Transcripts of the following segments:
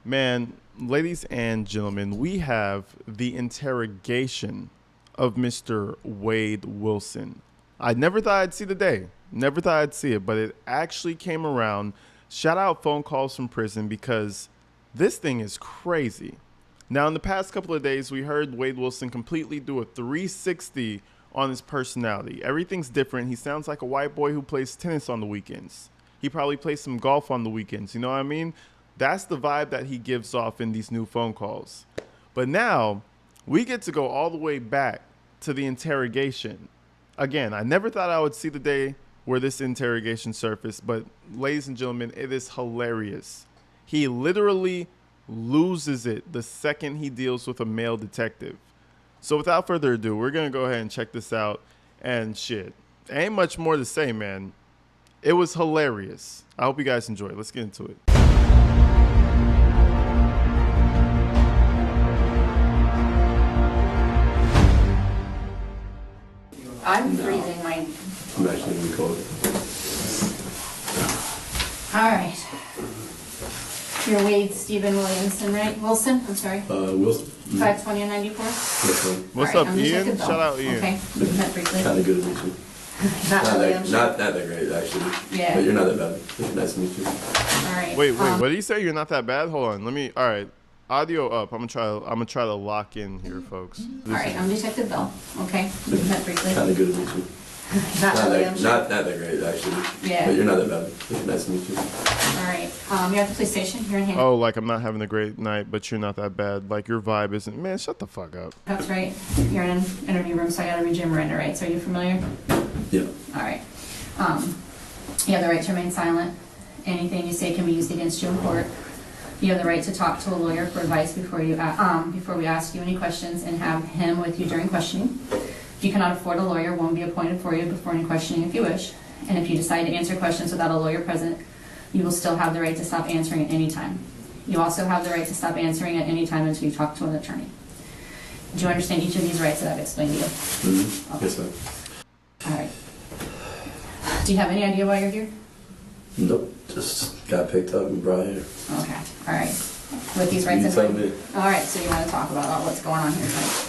Man, ladies and gentlemen, we have the interrogation of Mr. Wade Wilson. I never thought I'd see the day. Never thought I'd see it, but it actually came around. Shout out phone calls from prison because this thing is crazy. Now, in the past couple of days, we heard Wade Wilson completely do a 360 on his personality. Everything's different. He sounds like a white boy who plays tennis on the weekends. He probably plays some golf on the weekends. You know what I mean? That's the vibe that he gives off in these new phone calls. But now we get to go all the way back to the interrogation. Again, I never thought I would see the day where this interrogation surfaced, but ladies and gentlemen, it is hilarious. He literally loses it the second he deals with a male detective. So without further ado, we're going to go ahead and check this out. And shit, ain't much more to say, man. It was hilarious. I hope you guys enjoy it. Let's get into it. I'm freezing my... I'm actually gonna be cold. All right. You're Wade Stephen Williamson, right? Wilson, I'm sorry. Wilson. 520 and 94? Yes, ma'am. What's All up, right, I'm just Ian? checking Bill. Shout out, Ian. Okay, we met briefly. Kind of good to meet you. Not really, I'm sure. Not that great, actually. Yeah. But you're not that bad. Nice to meet you. All right. Wait, what did you say? You're not that bad? Hold on. All right. Audio up. I'm gonna try to lock in here, folks. All right, I'm Detective Bill. Okay, we met briefly. Kind of good to meet you. Not really, I'm sure. Not that great, actually. Yeah. But you're not that bad. Nice to meet you. All right, you're at the police station. You're in hand. Oh, like I'm not having a great night, but you're not that bad. Like your vibe isn't. Man, shut the fuck up. That's right. You're in an interview room, so I gotta read your Miranda rights. Are you familiar? Yeah. All right. You have the right to remain silent. Anything you say can be used against you in court. You have the right to talk to a lawyer for advice before we ask you any questions and have him with you during questioning. If you cannot afford a lawyer, one will be appointed for you before any questioning if you wish. And if you decide to answer questions without a lawyer present, you will still have the right to stop answering at any time. You also have the right to stop answering at any time until you talk to an attorney. Do you understand each of these rights that I've explained to you? Mm-hmm. Okay. Yes, ma'am. All right. Do you have any idea why you're here? Nope. Just got picked up and brought here. Okay. All right. With these rights You in tell mind. me. All right. So you want to talk about what's going on here tonight?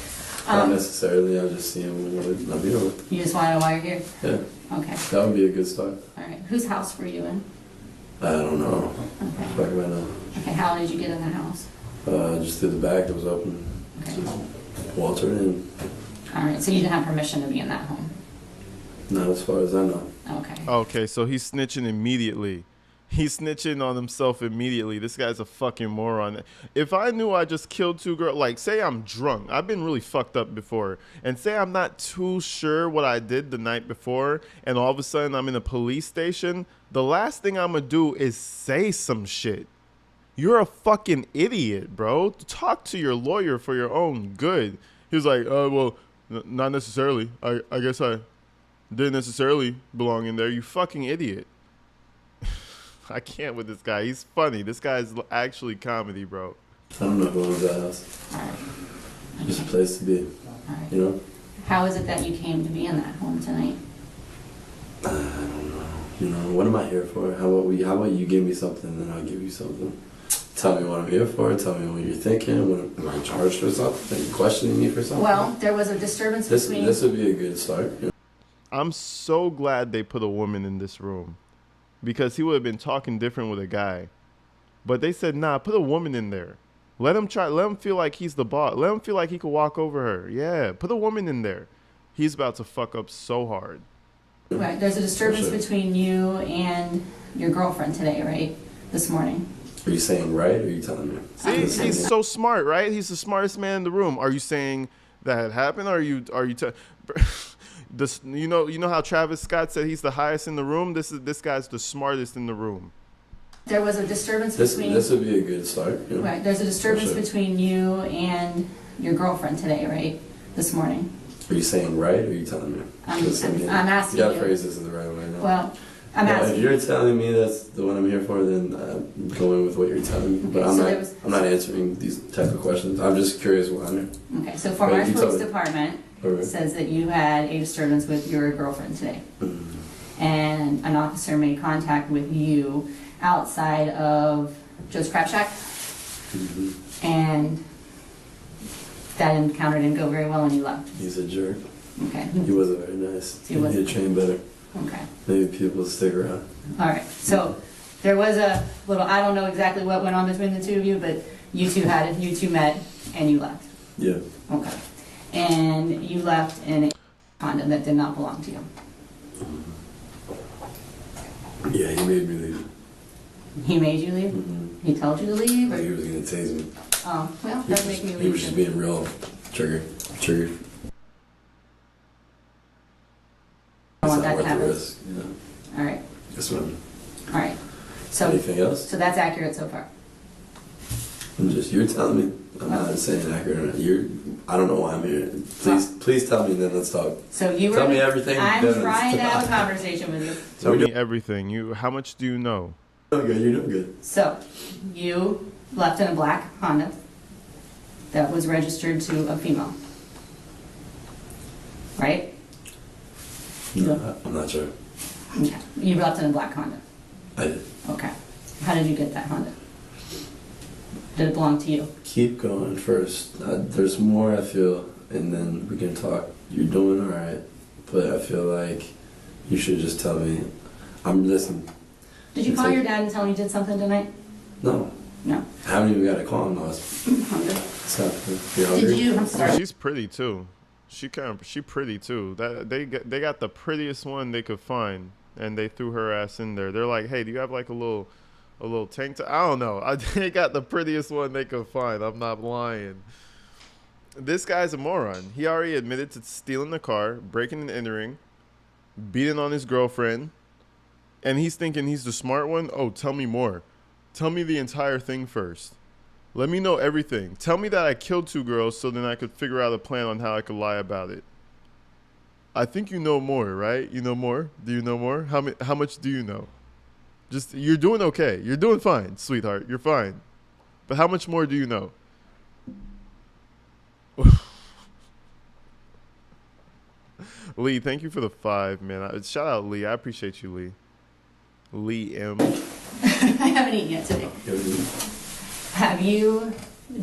Not necessarily. I'm just seeing what I'm dealing with. You just want to know why you're here? Yeah. Okay. That would be a good start. All right. Whose house were you in? I don't know. Okay. Fuck if I know. Okay. How did you get in the house? Just through the back. It was open. Okay. Just walked right in. All right. So you didn't have permission to be in that home? Not as far as I know. Okay. Okay, so he's snitching immediately. He's snitching on himself immediately. This guy's a fucking moron. If I knew I just killed two girls, like say I'm drunk, I've been really fucked up before, and say I'm not too sure what I did the night before, and all of a sudden I'm in a police station, the last thing I'm gonna do is say some shit. You're a fucking idiot, bro. Talk to your lawyer for your own good. He was like, well, not necessarily. I guess I didn't necessarily belong in there. You fucking idiot. I can't with this guy. He's funny. This guy's actually comedy, bro. I don't know who owns that house. All right. Just a place to be, All right. you know? How is it that you came to be in that home tonight? I don't know. You know, what am I here for? How about you give me something and I'll give you something? Tell me what I'm here for. Tell me what you're thinking. Am I charged for something? Are you questioning me for something? Well, there was a disturbance between... This would be a good start. You know? I'm so glad they put a woman in this room because he would have been talking different with a guy. But they said, nah, put a woman in there. Let him feel like he's the boss. Let him feel like he could walk over her. Yeah, put a woman in there. He's about to fuck up so hard. Right. There's a disturbance Sure. between you and your girlfriend today, right? This morning. Are you saying right or are you telling me? See, he's so smart, right? He's the smartest man in the room. Are you saying that it happened, or are you you know how Travis Scott said he's the highest in the room? This guy's the smartest in the room. There was a disturbance between... This would be a good start. You know? Right. There's a disturbance Sure. between you and your girlfriend today, right? This morning. Are you saying right or are you telling me? I'm asking You gotta you. phrase this in the right way. No? Well, I'm No, asking if you're telling me that's the one I'm here for, then I'm going with what you're telling me. But Okay, I'm not answering these type of questions. I'm just curious why I'm here. Okay, so Fort Right, Myers you tell Police me. Department Okay. says that you had a disturbance with your girlfriend today. And an officer made contact with you outside of Joe's Crab Shack. and that encounter didn't go very well and you left. He's a jerk. Okay. He wasn't very nice. He He wasn't. need to train better. Okay. Maybe people stick around. All right. So there was a little, I don't know exactly what went on between the two of you, but you two met and you left. Yeah. Okay. And you left in a Honda that did not belong to you. Yeah, he made me leave. He made you leave? Mm-hmm. He told you to leave? Like Or? he was gonna tase me. Oh, well, that make me leave. He was just being real triggered. I want It's that not to worth the happen. risk. Yeah. All right. Yes, ma'am. All right. So, Anything else? so that's accurate so far. You're telling me. I'm not saying accurate or not. I don't know why I'm here. Please tell me, and then let's talk. So you were. Tell me everything. I'm then trying to have a stop. conversation with you. Tell me everything. How much do you know? You're doing good. You're doing good. So you left in a black Honda that was registered to a female, right? No, I'm not sure. Okay. You left in a black Honda. I did. Okay. How did you get that Honda? Did it belong to you? Keep going first. There's more, I feel, and then we can talk. You're doing all right, but I feel like you should just tell me. I'm listening. Did you It's call like- your dad and tell him you did something tonight? No, No. I haven't even got to call him. Hungry? Stop. You hungry? Did you? I'm sorry. She's pretty too. She pretty too. They got the prettiest one they could find, and they threw her ass in there. They're like, hey, do you have like a little tank top? I don't know. They got the prettiest one they could find. I'm not lying. This guy's a moron. He already admitted to stealing the car, breaking and entering, beating on his girlfriend, and he's thinking he's the smart one. Oh, tell me more. Tell me the entire thing first. Let me know everything. Tell me that I killed 2 girls so then I could figure out a plan on how I could lie about it. I think you know more, right? You know more? Do you know more? How much do you know? Just, you're doing okay. You're doing fine, sweetheart. You're fine. But how much more do you know? Lee, thank you for the 5, man. Shout out Lee. I appreciate you, Lee. Lee M. I haven't eaten yet today.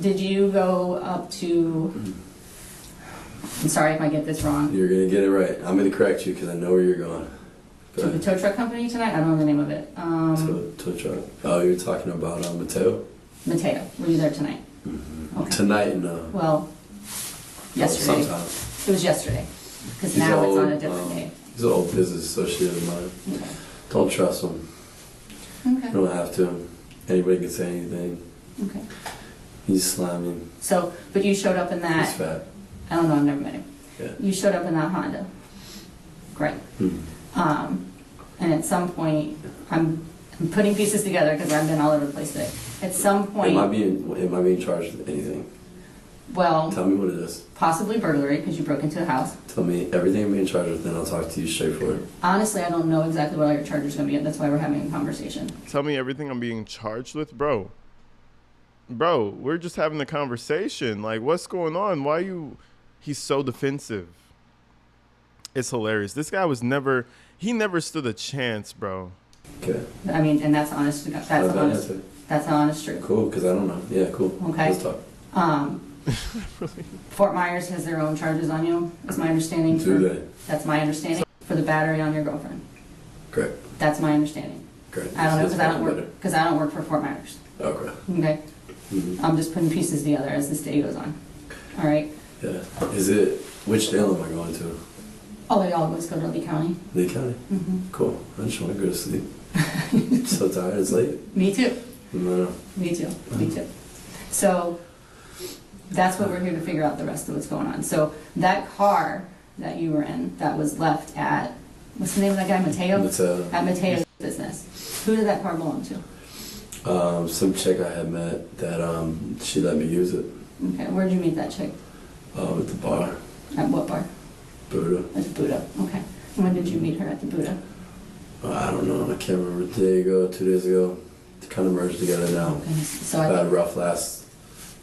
Did you go up to, I'm sorry if I get this wrong, You're gonna get it right. I'm gonna correct you because I know where you're going. Go to the ahead. tow truck company tonight? I don't know the name of it. Tow truck. Oh, you're talking about Mateo? Mateo, were you there tonight? Okay. Tonight, no. Well, yesterday. Sometime. It was yesterday, because He's now it's on a old, different day. He's an old business associate of mine. Okay. Don't trust him. You Okay. don't have to. Anybody can say anything. Okay. He's slimy. So, but you showed up in He's that, fat. I don't know, I've never met him. Yeah. You showed up in that Honda. Great. And at some point, I'm putting pieces together because I've been all over the place today. At some point, Am I being charged with anything? well, Tell me what it is. possibly burglary because you broke into a house. Tell me everything I'm being charged with, then I'll talk to you straightforward. Honestly, I don't know exactly what all your charges are going to be. That's why we're having a conversation. Tell me everything I'm being charged with, bro. Bro, we're just having a conversation. Like, what's going on? Why he's so defensive. It's hilarious. This guy he never stood a chance, bro. Okay. I mean, and that's honest. That's Not a bad honest. answer. That's the honest truth. Cool, because I don't know. Yeah, cool. Okay. Let's talk. Fort Myers has their own charges on you. Is my understanding. Do they? That's my understanding for the battery on your girlfriend. Correct. That's my understanding. Correct. I don't know It's because I don't better. work because I don't work for Fort Myers. Okay. Okay. Mm-hmm. I'm just putting pieces together as this day goes on. All right. Yeah. Which jail am I going to? Oh, they always go to Lee County. Lee County? Mm-hmm. Cool. I just want to go to sleep. I'm so tired. It's late. Me too. No. Me too. Me too. So that's what we're here to figure out the rest of what's going on. So that car that you were in that was left at, what's the name of that guy, Mateo? At Mateo's business. Who did that car belong to? Some chick I had met that she let me use it. Okay, where'd you meet that chick? At the bar. At what bar? Buddha. At the Buddha. Okay. When did you meet her at the Buddha? I don't know. I can't remember. A day ago, 2 days ago. They kind of merged together now. Okay. So I I had a think, rough last.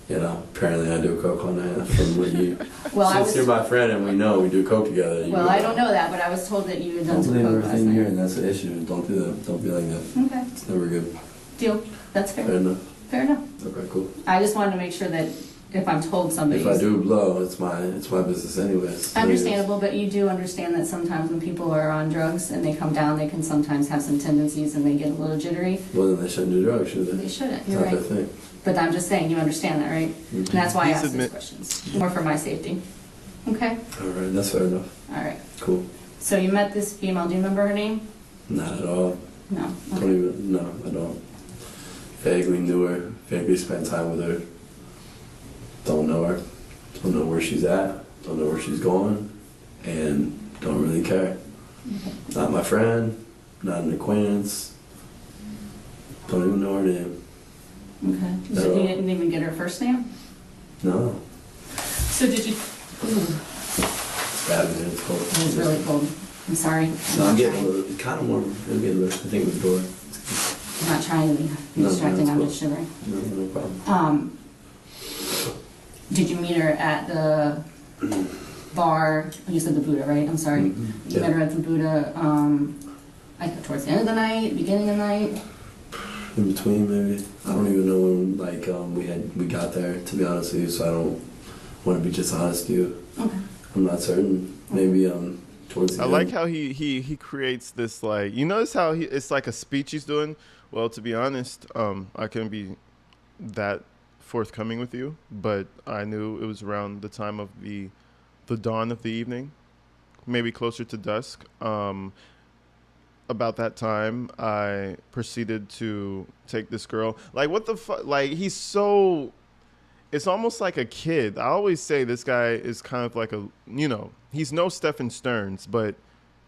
Apparently I do coke all night from what you. well, I Since was, you're my friend and we know we do coke together. well, I don't know that, but I was told that you had done Don't some believe coke last everything here, night. and that's the issue. Don't do that. Don't be like that. Okay. It's never good. Deal. That's Fair fair. enough. fair enough. Okay, cool. I just wanted to make sure that if I'm told somebody's... If I do blow, it's my business anyways. Understandable, but you do understand that sometimes when people are on drugs and they come down, they can sometimes have some tendencies and they get a little jittery. Well, then they shouldn't do drugs, should they? They shouldn't, It's you're not right. their thing. But I'm just saying, you understand that, right? Mm-hmm. And that's why I Please asked these admit- questions, more for my safety. Okay? All right, that's fair enough. All right. Cool. So you met this female, do you remember her name? Not at all. No. Don't Okay. even. No, I don't. Vaguely knew her. Vaguely spent time with her. Don't know her. Don't know where she's at. Don't know where she's going. And don't really care. Not my friend. Not an acquaintance. Don't even know her name. Okay. So you didn't even get her first name? No. So did you... Ooh, It's bad, man. It's cold. it was really cold. I'm sorry. No, I'm getting a little, kind of warm. I'm getting a little, I think it was door. I'm not trying to be No, distracting, that's I'm cool. just shivering. No problem. Did you meet her at the bar? You said the Buddha, right? I'm sorry. Mhm. You met her at the Buddha, like towards the end of the night, beginning of the night? In between, maybe. I don't even know when, like, we got there, to be honest with you, so I don't want to be dishonest with you. Okay. I'm not certain. Maybe, towards the I end. like how he creates this, like, you notice how it's like a speech he's doing. Well, to be honest, I couldn't be that forthcoming with you, but I knew it was around the time of the dawn of the evening, maybe closer to dusk. About that time, I proceeded to take this girl. Like, what the fuck? Like, he's so... It's almost like a kid. I always say this guy is kind of like a, he's no Stephen Stearns, but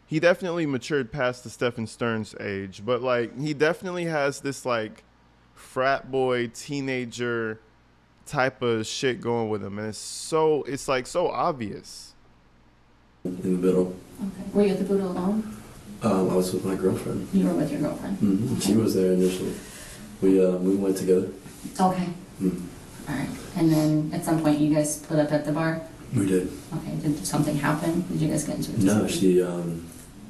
he definitely matured past the Stephen Stearns age. But, like, he definitely has this, like, frat boy, teenager type of shit going with him. And it's like so obvious. In the middle. Okay. Were you at the Buddha alone? I was with my girlfriend. You were with your girlfriend? Mm-hmm. She was there initially. We went together. Okay. Mm. All right. And then at some point you guys split up at the bar? We did. Okay. Did something happen? Did you guys get into a No, dispute?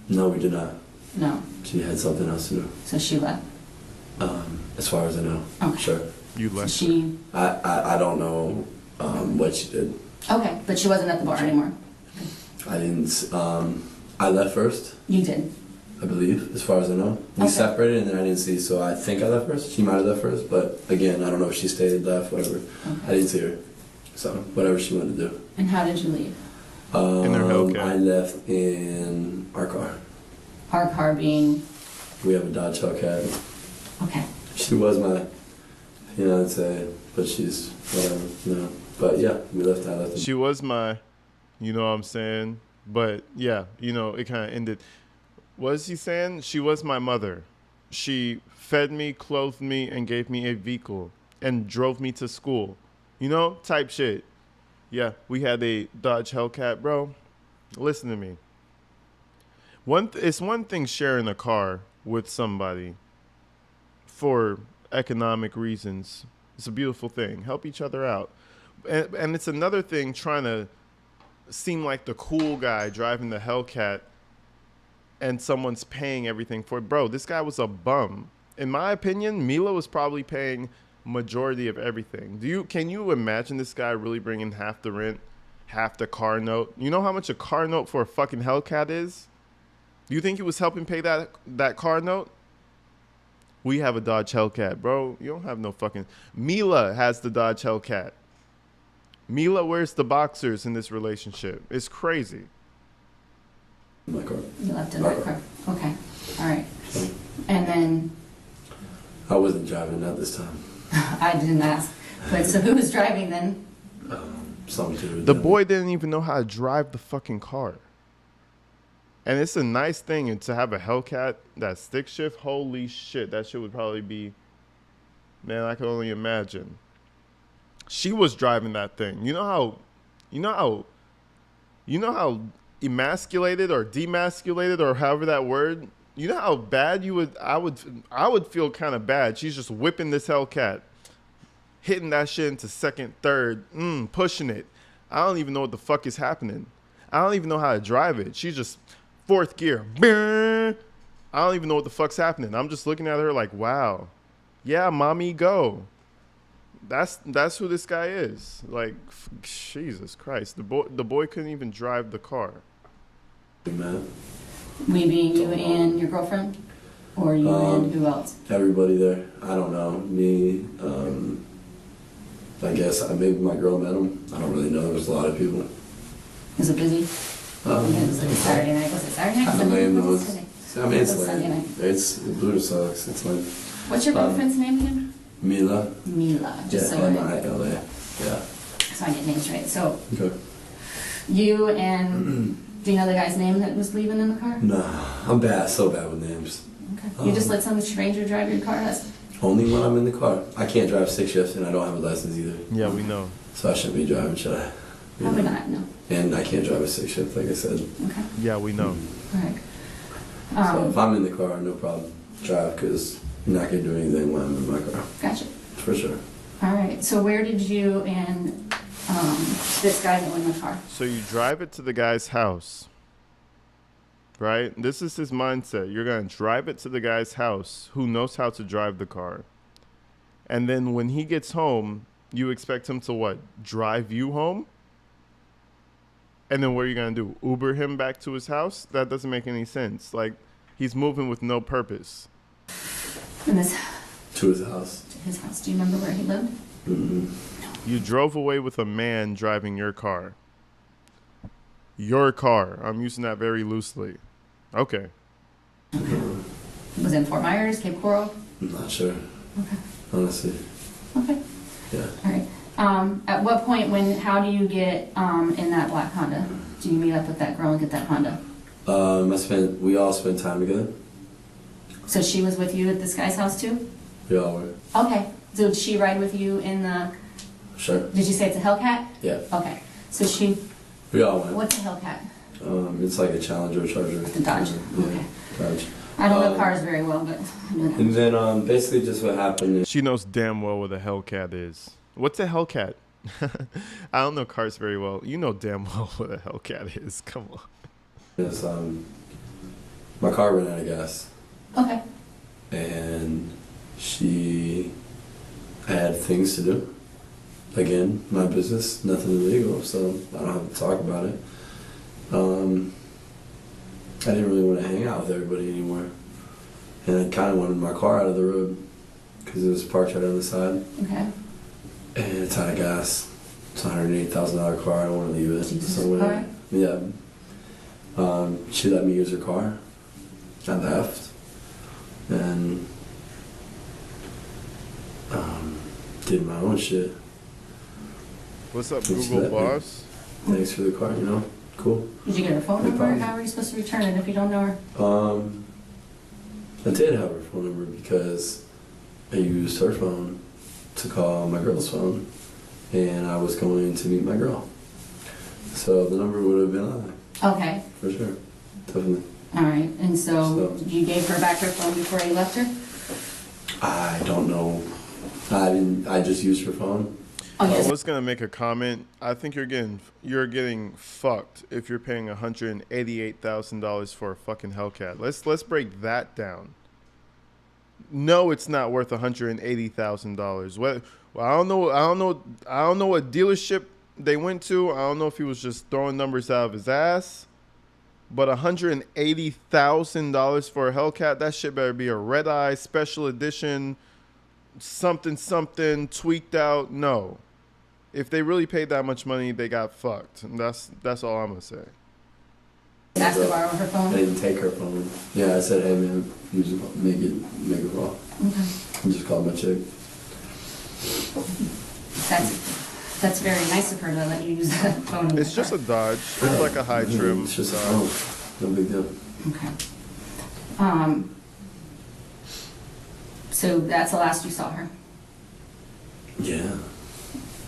no, we did not. No. She had something else to do. So she left? As far as I know. Okay. Sure. You So left. she... I don't know what she did. Okay. But she wasn't at the bar anymore? I didn't. I left first, You did? I believe, as far as I know. We Okay. separated and then I didn't see, so I think I left first. She might have left first, but again, I don't know if she stayed, left, whatever. I Okay. didn't see her. So, whatever she wanted to do. And how did you leave? In her Hellcat. I left in our car. Our car being... We have a Dodge Hellcat. Okay. She was my fiance, but she's whatever, But yeah, we left. I left. She was my, you know what I'm saying? But yeah, it kind of ended. What is he saying? She was my mother. She fed me, clothed me, and gave me a vehicle and drove me to school. Type shit. Yeah, we had a Dodge Hellcat, bro. Listen to me. It's one thing sharing a car with somebody for economic reasons. It's a beautiful thing. Help each other out. And it's another thing trying to seem like the cool guy driving the Hellcat and someone's paying everything for it. Bro, this guy was a bum. In my opinion, Mila was probably paying majority of everything. Can you imagine this guy really bringing half the rent, half the car note? You know how much a car note for a fucking Hellcat is? Do you think he was helping pay that car note? We have a Dodge Hellcat, bro. You don't have no fucking... Mila has the Dodge Hellcat. Mila wears the boxers in this relationship. It's crazy. My car. You left in that car. Okay. All right. And then... I wasn't driving at this time. I didn't ask. But so who was driving then? Some dude. The boy didn't even know how to drive the fucking car. And it's a nice thing to have a Hellcat that stick shift. Holy shit, that shit would probably be... Man, I can only imagine. She was driving that thing. You know how emasculated or demasculated or however that word, you know how bad I would feel kind of bad. She's just whipping this Hellcat, hitting that shit into second, third, pushing it. I don't even know what the fuck is happening. I don't even know how to drive it. She's just fourth gear. I don't even know what the fuck's happening. I'm just looking at her like, wow. Yeah, mommy, go. That's who this guy is. Like, Jesus Christ, the boy couldn't even drive the car. Man, We being you and your girlfriend? Or you and who else? everybody there. I don't know. Me. I guess maybe my girl met him. I don't really know. There was a lot of people. Was it busy? It was like a Saturday night. Was it Saturday night? I Sunday? mean, Was it Sunday? I mean, it's It was Sunday lame. night. It's Buddha sucks. It's like What's your girlfriend's name again? Mila. Mila. Just Yeah, so M-I-L-A. Yeah. I get names right. So Okay. you and do you know the guy's name that was leaving in the car? Nah, I'm bad. So bad with names. Okay. You just let some stranger drive your car? That's Only when I'm in the car. I can't drive stick shift, and I don't have a license either. Yeah, we know. So I shouldn't be driving, should I? You probably know? not. No. And I can't drive a stick shift, like I said. Okay. Yeah, we know. All right. So if I'm in the car, no problem. Drive, because you're not going to do anything when I'm in my car. Gotcha. For sure. All right. So where did you and this guy go in the car? So you drive it to the guy's house, right? This is his mindset. You're going to drive it to the guy's house who knows how to drive the car. And then when he gets home, you expect him to what? Drive you home? And then what are you going to do? Uber him back to his house? That doesn't make any sense. Like, he's moving with no purpose. In this To his house. to his house. Do you remember where he lived? Mm-hmm. You drove away with a man driving your car. Your car. I'm using that very loosely. Okay. Was it in Fort Myers, Cape Coral? I'm not sure. Okay. Honestly. Okay. Yeah. All right. At what point, how do you get in that black Honda? Do you meet up with that girl and get that Honda? We all spent time together. So she was with you at this guy's house too? We all were. Okay. So did she ride with you in the, Sure. did you say it's a Hellcat? Yeah. Okay. So she, We all went. what's a Hellcat? It's like a Challenger Charger. The Dodge. Yeah. Okay. Dodge. I don't know cars very well, but I know that. And then basically just what happened is She knows damn well what a Hellcat is. What's a Hellcat? I don't know cars very well. You know damn well what a Hellcat is. Come on. My car ran out of gas. Okay. And I had things to do. Again, my business, nothing illegal, so I don't have to talk about it. I didn't really want to hang out with everybody anymore. And I kind of wanted my car out of the road because it was parked right on the side. Okay. And it's out of gas. It's a $108,000 car. I don't want to leave it. Jesus. So All right. yeah. She let me use her car. I left. And did my own shit. What's up, Thanks for Google that, man. Boss? Thanks for the car, you know? Cool. Did you get her phone No number? problem. How are you supposed to return it if you don't know her? I did have her phone number because I used her phone to call my girl's phone, and I was going to meet my girl. So the number would have been on there, Okay. for sure. Definitely. All right. And so So- you gave her back her phone before you left her? I don't know. I just used her phone. Oh, I yes. was gonna make a comment. I think you're getting fucked if you're paying $188,000 for a fucking Hellcat. Let's break that down. No, it's not worth $180,000. Well, I don't know what dealership they went to. I don't know if he was just throwing numbers out of his ass. But $180,000 for a Hellcat, that shit better be a red eye special edition, something tweaked out. No. If they really paid that much money, they got fucked. And that's all I'm gonna say. Asked to borrow her I phone? didn't take her phone. Yeah, I said, hey man, use it, make a call. Okay. I just called my chick. That's very nice of her to let you use that phone. in It's the just a car. Dodge. It's like a high trim. It's just a Dodge. phone. No big deal. Okay. So that's the last you saw her? Yeah.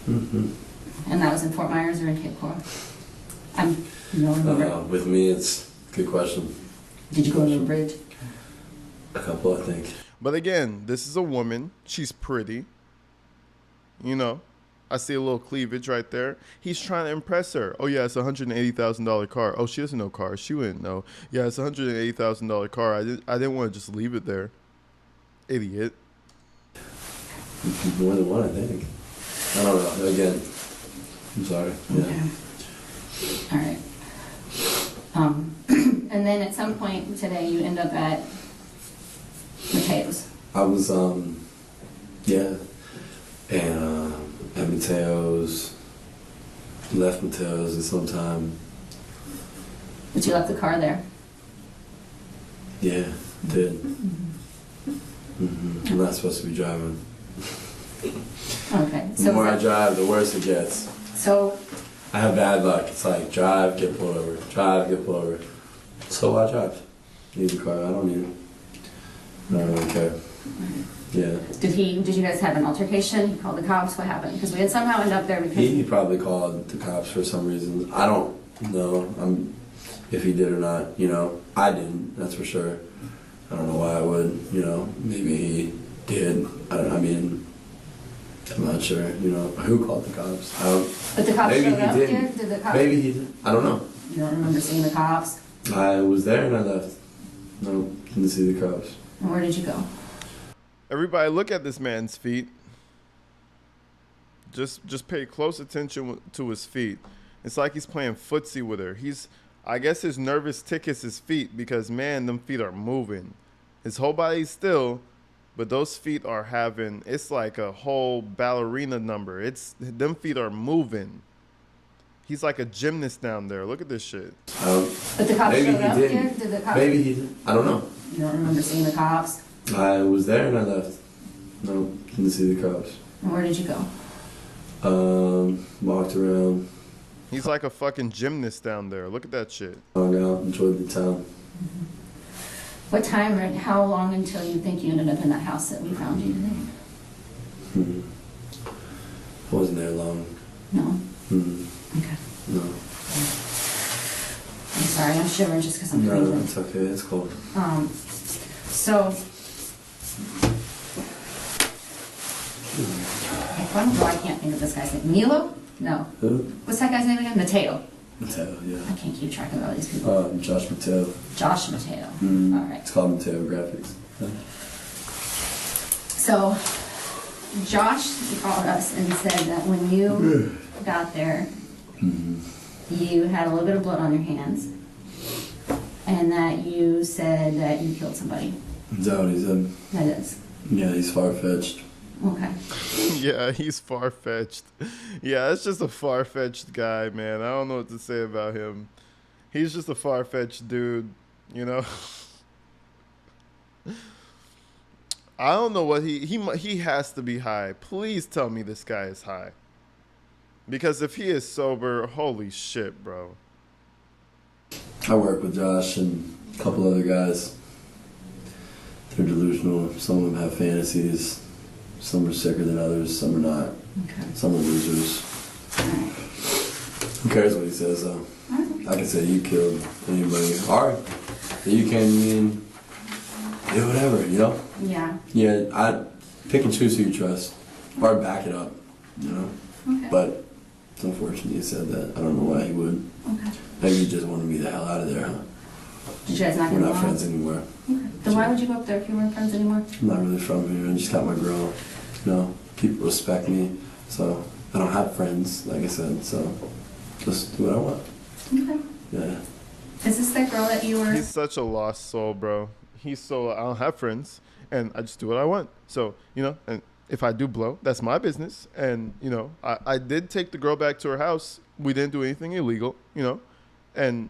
Mm-hmm. And that was in Fort Myers or in Cape Coral? No, remember. With me, it's a good question. Did you go over the bridge? A couple, I think. But again, this is a woman. She's pretty. You know, I see a little cleavage right there. He's trying to impress her. Oh, yeah, it's a $180,000 car. Oh, she doesn't know cars. She wouldn't know. Yeah, it's a $180,000 car. I didn't want to just leave it there. Idiot. More than one, I think. I don't know. Again, I'm sorry. Yeah. Okay. All right. And then at some point today, you end up at Mateo's. I was, yeah. And at Mateo's, left Mateo's at some time. But you left the car there. Yeah, did. I'm not supposed to be driving. Okay. The more I drive, the worse it gets. So, I have bad luck. It's like drive, get pulled over. Drive, get pulled over. So I drive. Need the car. I don't need it. I don't really care. Yeah. did you guys have an altercation? He called the cops? What happened? Because we had somehow ended up there because... He probably called the cops for some reason. I don't know if he did or not. You know, I didn't. That's for sure. I don't know why I would. You know, maybe he did. I'm not sure. You know, who called the cops? But the cops maybe showed he up didn't. here? Did the cops... Maybe he did. I don't know. You don't remember seeing the cops? I was there and I left. No, didn't see the cops. And where did you go? Everybody, look at this man's feet. Just pay close attention to his feet. It's like he's playing footsie with her. I guess his nervous tick is his feet because, man, them feet are moving. His whole body's still, but those feet are having, it's like a whole ballerina number. Them feet are moving. He's like a gymnast down there. Look at this shit. But the cops maybe showed he up didn't. here? Did the cops... Maybe he did. I don't know. You don't remember seeing the cops? I was there and I left. No, didn't see the cops. And where did you go? Walked around, He's like a fucking gymnast down there. Look at that shit. hung out, enjoyed the town. What time or how long until you think you ended up in that house that we found you today? Wasn't there long. No? Mm-hmm. Okay. No. I'm sorry, I'm shivering just because I'm No, freezing. it's okay. It's cold. So... I can't think of this guy's name. Milo? No. Who? What's that guy's name again? Mateo. Mateo, yeah. I can't keep track of all these people. Josh Mateo. Josh Mateo. Mm. All right. It's called Mateo Graphics. So, Josh called us and said that when you got there, you had a little bit of blood on your hands, and that you said that you killed somebody. Is that what he said? That is. Yeah, he's far-fetched. Okay. Yeah, he's far-fetched. Yeah, that's just a far-fetched guy, man. I don't know what to say about him. He's just a far-fetched dude, you know? I don't know what he has to be high. Please tell me this guy is high. Because if he is sober, holy shit, bro. I work with Josh and a couple other guys. They're delusional. Some of them have fantasies. Some are sicker than others. Some are not. Okay. Some are losers. Who cares what he says, though? I can say you killed anybody. All right. You can mean do whatever, you know? Yeah. Yeah, I pick and choose who you trust. Or back it up, you know? Okay. But it's unfortunate he said that. I don't know why he would. Okay. Maybe he just wanted me the hell out of there, huh? Did you guys not We're get not along? friends anymore. Okay. Then why would you go up there if you weren't friends anymore? I'm not really from here. I just got my girl. You know, people respect me. So I don't have friends, like I said. So just do what I want. Okay. Yeah. Is this the girl that you were... He's such a lost soul, bro. I don't have friends, and I just do what I want. So, you know, and if I do blow, that's my business. And, you know, I did take the girl back to her house. We didn't do anything illegal, you know, and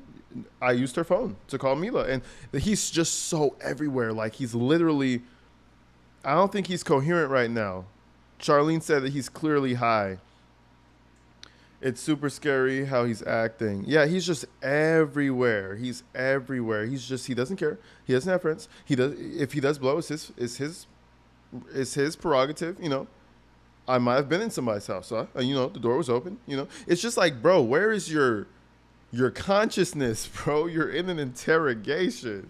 I used her phone to call Mila. And he's just so everywhere. Like, he's literally, I don't think he's coherent right now. Charlene said that he's clearly high. It's super scary how he's acting. Yeah, he's just everywhere. He's everywhere. He doesn't care. He doesn't have friends. If he does blow, it's his prerogative, you know. I might have been in somebody's house, huh? You know, the door was open, you know. It's just like, bro, where is your consciousness, bro? You're in an interrogation.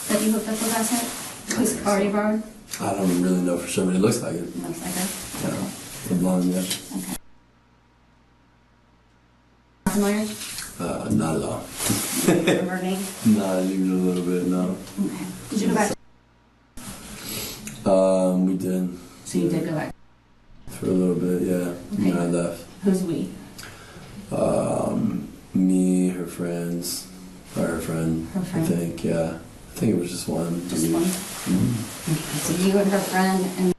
Have you hooked up with last night? Who's already borrowed? I don't really know for sure, but it looks like it. Looks like it. Yeah. The blonde, yeah. Okay. Familiar? Not at all. Remember her name? Not even a little bit, no. Okay. Did you go back? We did. So you did go back. for a little bit, yeah. Okay. And I left. Who's we? Me, her friends, or her friend, Her friend. I think, yeah. I think it was just one. Just one? Mm-hmm. Okay, so you and her friend in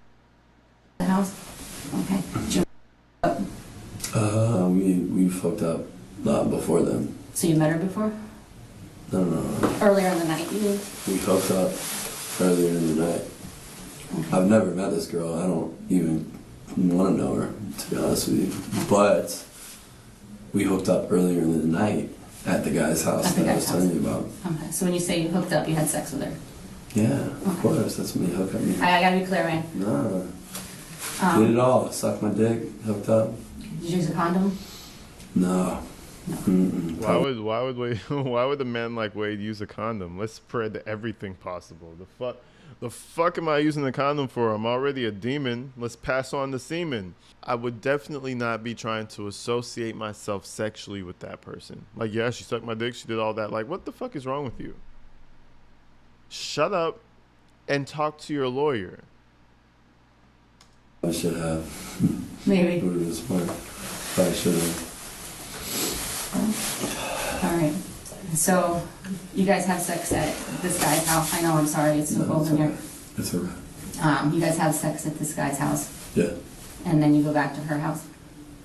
the house? Okay. We fucked up before then. So you met her before? No. Earlier in the night, you mean? We hooked up earlier in the night. Okay. I've never met this girl. I don't even want to know her, to be honest with you. But we hooked up earlier in the night at the guy's house At the that I was guy's telling you about. Okay, so when you say you hooked up, you had sex with her? Yeah, of course. That's when you hook up. I gotta be clear, man. Nah. Did it all. Sucked my dick, hooked up. Did you use a condom? No. No. Mm-mm. Why would a man like Wade use a condom? Let's spread everything possible. The fuck am I using a condom for? I'm already a demon. Let's pass on the semen. I would definitely not be trying to associate myself sexually with that person. Like, yeah, she sucked my dick, she did all that. Like, what the fuck is wrong with you? Shut up and talk to your lawyer. I should have. Maybe. Would have been smart. Probably should have. All right. So you guys have sex at this guy's house. I know, I'm sorry, it's so cold in here. It's alright. You guys have sex at this guy's house, Yeah. and then you go back to her house.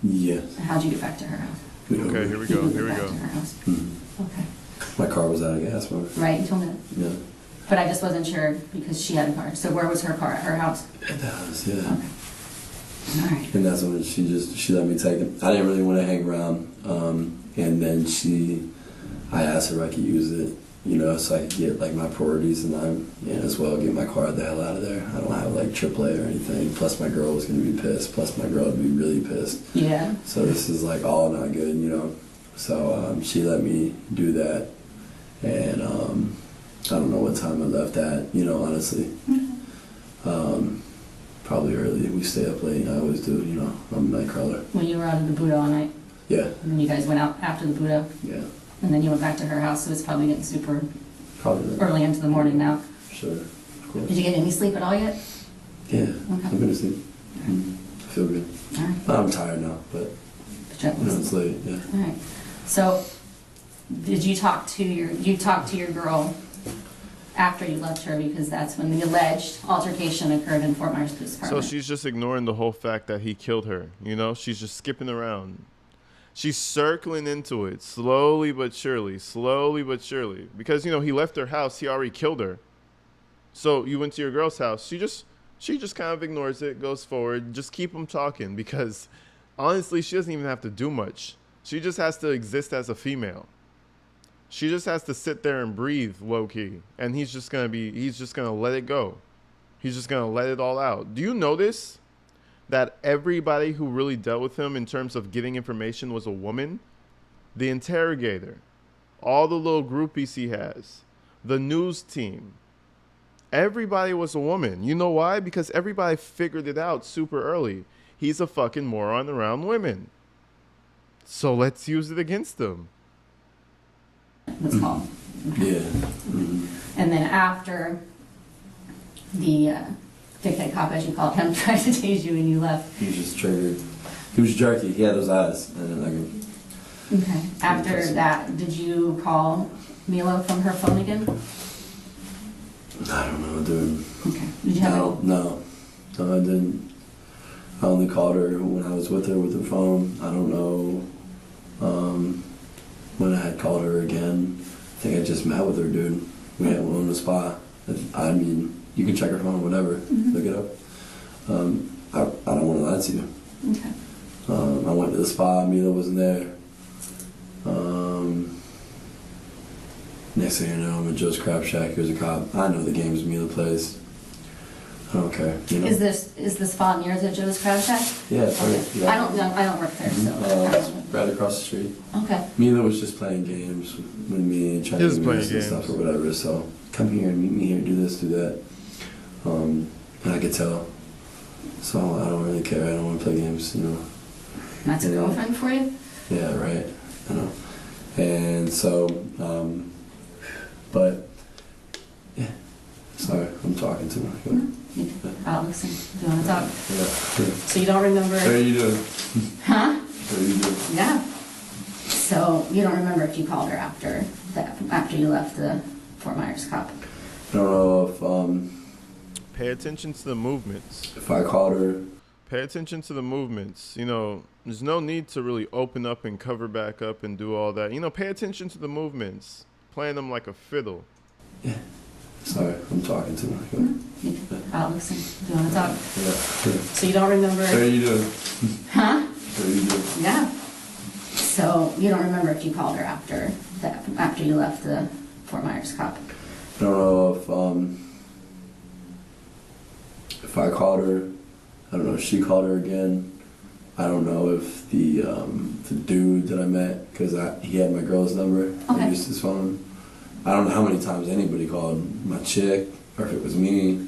Yeah. How'd you get back to her house? Okay, here we go. You Here we back go. to her house. Mm-hmm. Okay. My car was out of gas, remember? Right, you told me that. Yeah. But I just wasn't sure because she had a car. So where was her car? At her house? At the house, yeah. Okay. All right. And that's when she let me take it. I didn't really want to hang around. And then I asked her if I could use it, so I could get like my priorities in line, and as well get my car the hell out of there. I don't have like AAA or anything. Plus my girl was gonna be pissed. Plus my girl would be really pissed. Yeah. So this is like all not good, So she let me do that, and I don't know what time I left at, honestly. Mm-hmm. Probably early. We stay up late. I always do, I'm a night crawler. When you were out of the Buddha all night, Yeah. and then you guys went out after the Buddha, Yeah. and then you went back to her house, so it's probably getting super Probably that. early into the morning now. Sure. Of course. Did you get any sleep at all yet? Yeah. Okay. I'm gonna sleep. I feel good. All right. I'm tired now, but But you have it's late. Yeah. All right. So, did you talk to your girl after you left her, because that's when the alleged altercation occurred in Fort Myers Police So Department? she's just ignoring the whole fact that he killed her, She's just skipping around. She's circling into it slowly but surely, because he left her house, he already killed her. So you went to your girl's house. She just kind of ignores it, goes forward. Just keep him talking, because honestly, she doesn't even have to do much. She just has to exist as a female. She just has to sit there and breathe low key, and he's just gonna let it go. He's just gonna let it all out. Do you notice that everybody who really dealt with him in terms of getting information was a woman? The interrogator, all the little groupies he has, the news team, everybody was a woman. You know why? Because everybody figured it out super early. He's a fucking moron around women. So let's use it against him. Let's call. Yeah. And then after the dickhead cop, as you called him, tried to tase you and you left. He was just triggered. He was jerky. He had those eyes, and then Okay. After that, did you call Milo from her phone again? I don't know, dude. Okay. Did you have No, I didn't. I only called her when I was with her with the phone. I don't know when I had called her again. I think I just met with her, dude. We had one on the spot. I mean, you can check her phone, whatever. Look it up. I don't want to lie to you. Okay. I went to the spa. Mila wasn't there. Next thing you know, I'm at Joe's Crab Shack. Here's a cop. I know the games Mila plays. I don't care. Is the spa near the Joe's Crab Shack? Yeah, it's Okay. right. Yeah. I don't work there, so. It's right across the street. Okay. Mila was just playing games with me, trying to do this and stuff or whatever. So come here and meet me here, do this, do that. And I could tell. So I don't really care. I don't want to play games, That's a girlfriend for you? Yeah, right. I know. And so, but yeah. Sorry, I'm talking to her. I'll listen. Do you want to talk? Yeah. So you don't remember? How are you doing? Huh? How are you doing? Yeah. So you don't remember if you called her after that, after you left the Fort Myers cop? I don't know Pay attention to the movements. if I called her. Pay attention to the movements. You know, there's no need to really open up and cover back up and do all that. You know, pay attention to the movements. Playing them like a fiddle. Yeah. Sorry, I'm talking to her. I'll listen. Do you want to talk? Yeah. So you don't remember? How are you doing? Huh? How are you doing? Yeah. So you don't remember if you called her after that, after you left the Fort Myers cop? I don't know if I called her. I don't know if she called her again. I don't know if the dude that I met, because he had my girl's number. Okay. I used his phone. I don't know how many times anybody called my chick, or if it was me.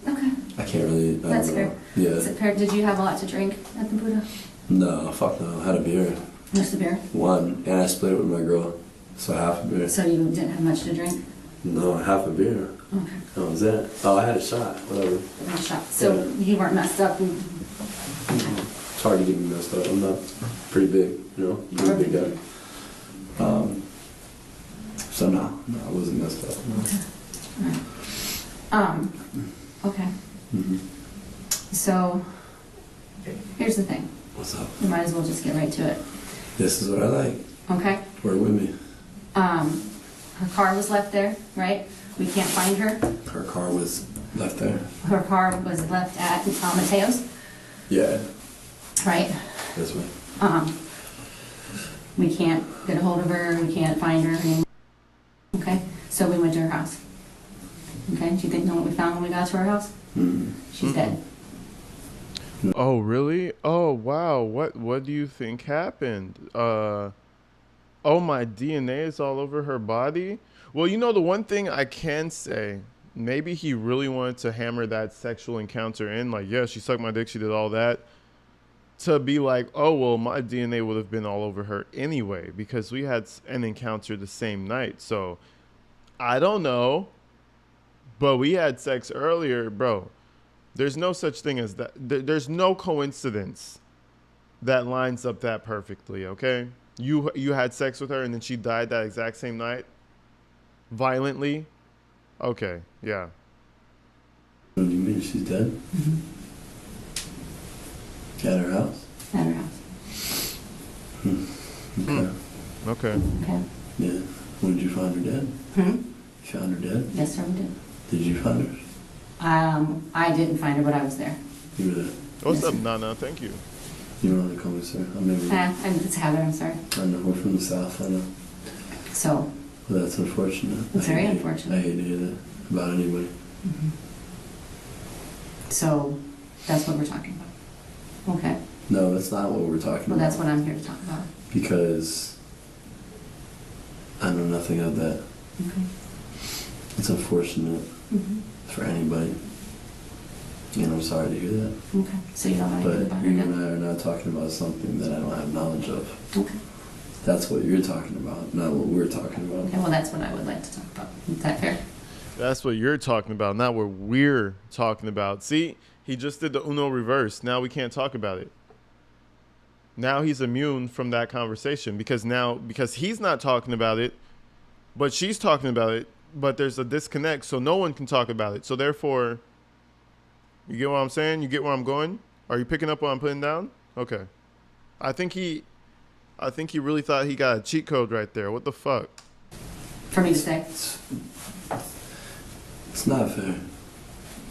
Okay. I can't really. I That's don't fair. know. Yeah. Is it fair? Did you have a lot to drink at the Buddha? No, fuck no. I had a beer. Just a beer? One, and I split it with my girl, so half a beer. So you didn't have much to drink? No, half a beer. Okay. That was it. Oh, I had a shot. Whatever. One shot. So you weren't messed up? It's hard to get me messed up. I'm not pretty big, you know. You're Pretty big guy. So no, I wasn't messed up. No. Okay. All right. Okay. Mm-hmm. So, here's the thing. What's up? We might as well just get right to it. This is what I like. Okay? Work with me. Her car was left there, right? We can't find her. Her car was left there. Her car was left at Mateo's, Yeah, right? this way. We can't get a hold of her, we can't find her anymore. Okay? So we went to her house. Okay? Do you know what we found when we got to her house? Mm-hmm. She's dead. Oh, really? Oh, wow. What do you think happened? Oh, my DNA is all over her body? Well, you know, the one thing I can say, maybe he really wanted to hammer that sexual encounter in. Like, yeah, she sucked my dick, she did all that. To be like, oh, well, my DNA would have been all over her anyway because we had an encounter the same night. So, I don't know. But we had sex earlier, bro. There's no such thing as that. There's no coincidence that lines up that perfectly, okay? You had sex with her and then she died that exact same night? Violently? Okay, yeah. What do you mean she's dead? Mm-hmm. At her house? At her house. Okay. Okay. Okay? Yeah. When did you find her dead? Hmm? You found her dead? Yes, sir, we did. Did you find her? I didn't find her, but I was there. You were there. What's Yes, up, sir. Nana? Thank you. You don't want to call me sir. I'm never. It's a habit, I'm sorry. I know. We're from the South. I know. So, Well, that's unfortunate. It's very I hate unfortunate. I hate to hear that about anybody. so that's what we're talking about. Okay? No, that's not what we're talking Well, about. that's what I'm here to talk about. Because I know nothing of that. Okay? It's unfortunate Mm-hmm. for anybody. And I'm sorry to hear that. Okay. So you don't know anything But about you her and death? I are not talking about something that I don't have knowledge of. Okay. That's what you're talking about, not what we're talking about. Okay, well, that's what I would like to talk about. Is that fair? That's what you're talking about, not what we're talking about. See, he just did the Uno reverse. Now we can't talk about it. Now he's immune from that conversation because he's not talking about it, but she's talking about it, but there's a disconnect, so no one can talk about it. So therefore, you get what I'm saying? You get where I'm going? Are you picking up what I'm putting down? Okay. I think he really thought he got a cheat code right there. What the fuck? For me to say? It's not fair.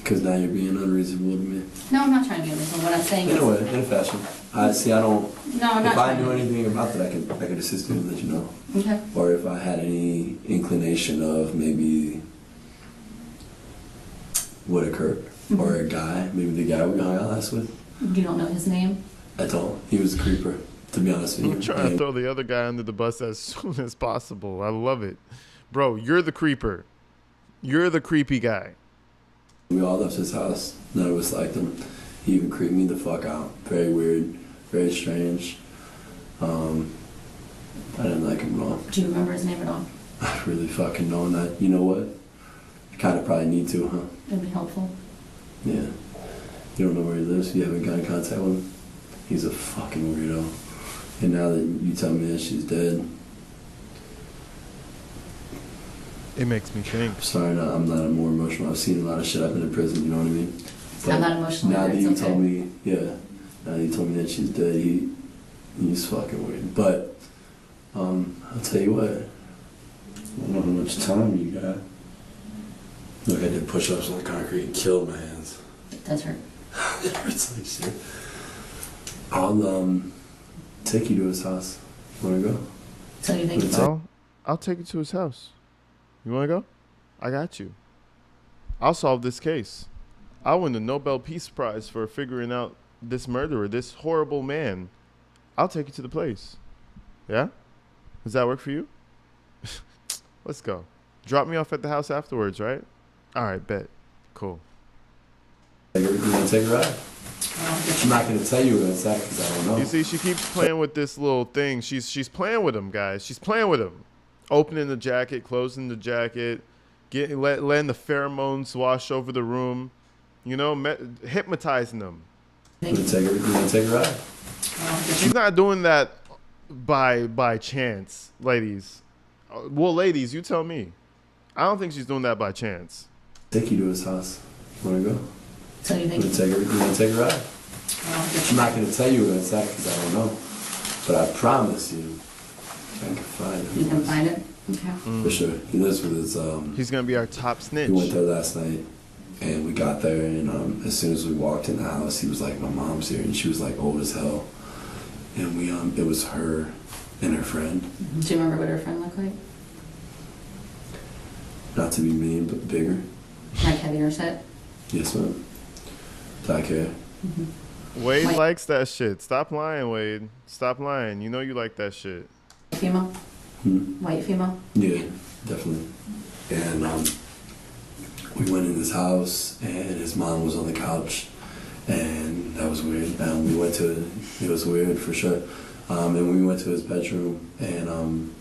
Because now you're being unreasonable to me. No, I'm not trying to be unreasonable. What I'm saying In is... a way, in a fashion. I don't... No, I'm not If I trying knew to... anything about that, I could assist you and let you know. Okay. Or if I had any inclination of maybe what occurred. Mhm. Or a guy, maybe the guy we hung out last with. You don't know his name? I don't. He was a creeper, to be honest with you. I'm trying to throw the other guy under the bus as soon as possible. I love it. Bro, you're the creeper. You're the creepy guy. We all left his house. None of us liked him. He even creeped me the fuck out. Very weird, very strange. I didn't like him at all. Do you remember his name at all? I really fucking know that. You know what? You kind of probably need to, huh? It'd be helpful. Yeah. You don't know where he lives? You haven't got in contact with him? He's a fucking weirdo. And now that you tell me that she's dead, It makes me think. sorry, I'm not more emotional. I've seen a lot of shit. I've been in prison, you know what I mean? I'm not emotional Now either, that it's you okay. told me, now that you told me that she's dead, he's fucking weird. But, I'll tell you what, I don't know how much time you got. Look, I did push-ups on the concrete and killed my hands. It does hurt. It hurts like shit. I'll, take you to his house. Wanna go? So you think? I'll take you to his house. You want to go? I got you. I'll solve this case. I'll win the Nobel Peace Prize for figuring out this murderer, this horrible man. I'll take you to the place. Yeah? Does that work for you? Let's go. Drop me off at the house afterwards, right? All right, bet. Cool. You wanna take a ride? I'm not gonna tell you what it's at because I don't know. You see, she keeps playing with this little thing. She's playing with him, guys. She's playing with him. Opening the jacket, closing the jacket, letting the pheromones wash over the room. You know, hypnotizing them. You wanna take a ride? She's not doing that by chance, ladies. Well, ladies, you tell me. I don't think she's doing that by chance. Take you to his house. Wanna go? So you You think? wanna take a ride? I'm not gonna tell you what it's at because I don't know. But I promise you, I can find it. You can find it? Okay. For sure. He lives with his, He's gonna be our top we snitch. went there last night and we got there and as soon as we walked in the house, he was like, my mom's here, and she was like old as hell. And we, it was her and her friend. Do you remember what her friend looked like? Not to be mean, but bigger. Like heavier set? Yes, ma'am. Black hair. Wade Wait. likes that shit. Stop lying, Wade. Stop lying. You know you like that shit. Female? Hmm? White female? Yeah, definitely. And we went in his house, and his mom was on the couch, and that was weird. We went to it was weird for sure. And we went to his bedroom, and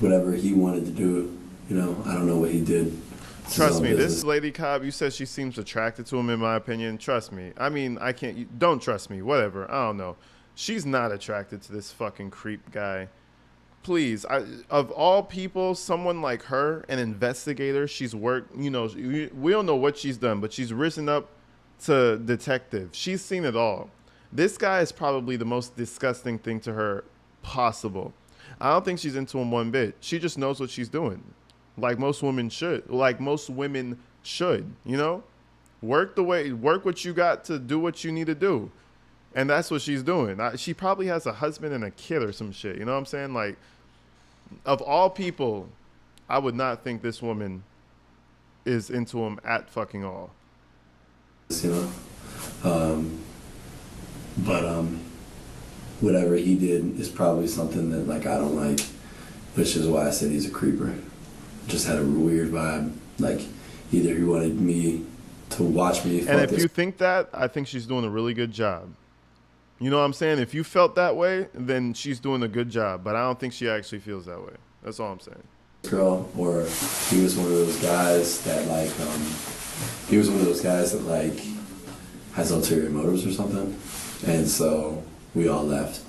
whatever he wanted to do, you know, I don't know what he did. It's his Trust own me, business. this lady Cobb, you said she seems attracted to him, in my opinion. Trust me. I mean, I can't, don't trust me, whatever. I don't know. She's not attracted to this fucking creep guy. Please, of all people, someone like her, an investigator, she's worked, you know, we don't know what she's done, but she's risen up to detective. She's seen it all. This guy is probably the most disgusting thing to her possible. I don't think she's into him one bit. She just knows what she's doing. Like most women should. Like most women should, you know? Work what you got to do what you need to do. And that's what she's doing. She probably has a husband and a kid or some shit. You know what I'm saying? Like, of all people, I would not think this woman is into him at fucking all. You know, but whatever he did is probably something that like I don't like, which is why I said he's a creeper. Just had a weird vibe. Like either he wanted me to watch me. And if you think that, I think she's doing a really good job. You know what I'm saying? If you felt that way, then she's doing a good job. But I don't think she actually feels that way. That's all I'm saying. Girl, or he was one of those guys that like has ulterior motives or something, and so we all left.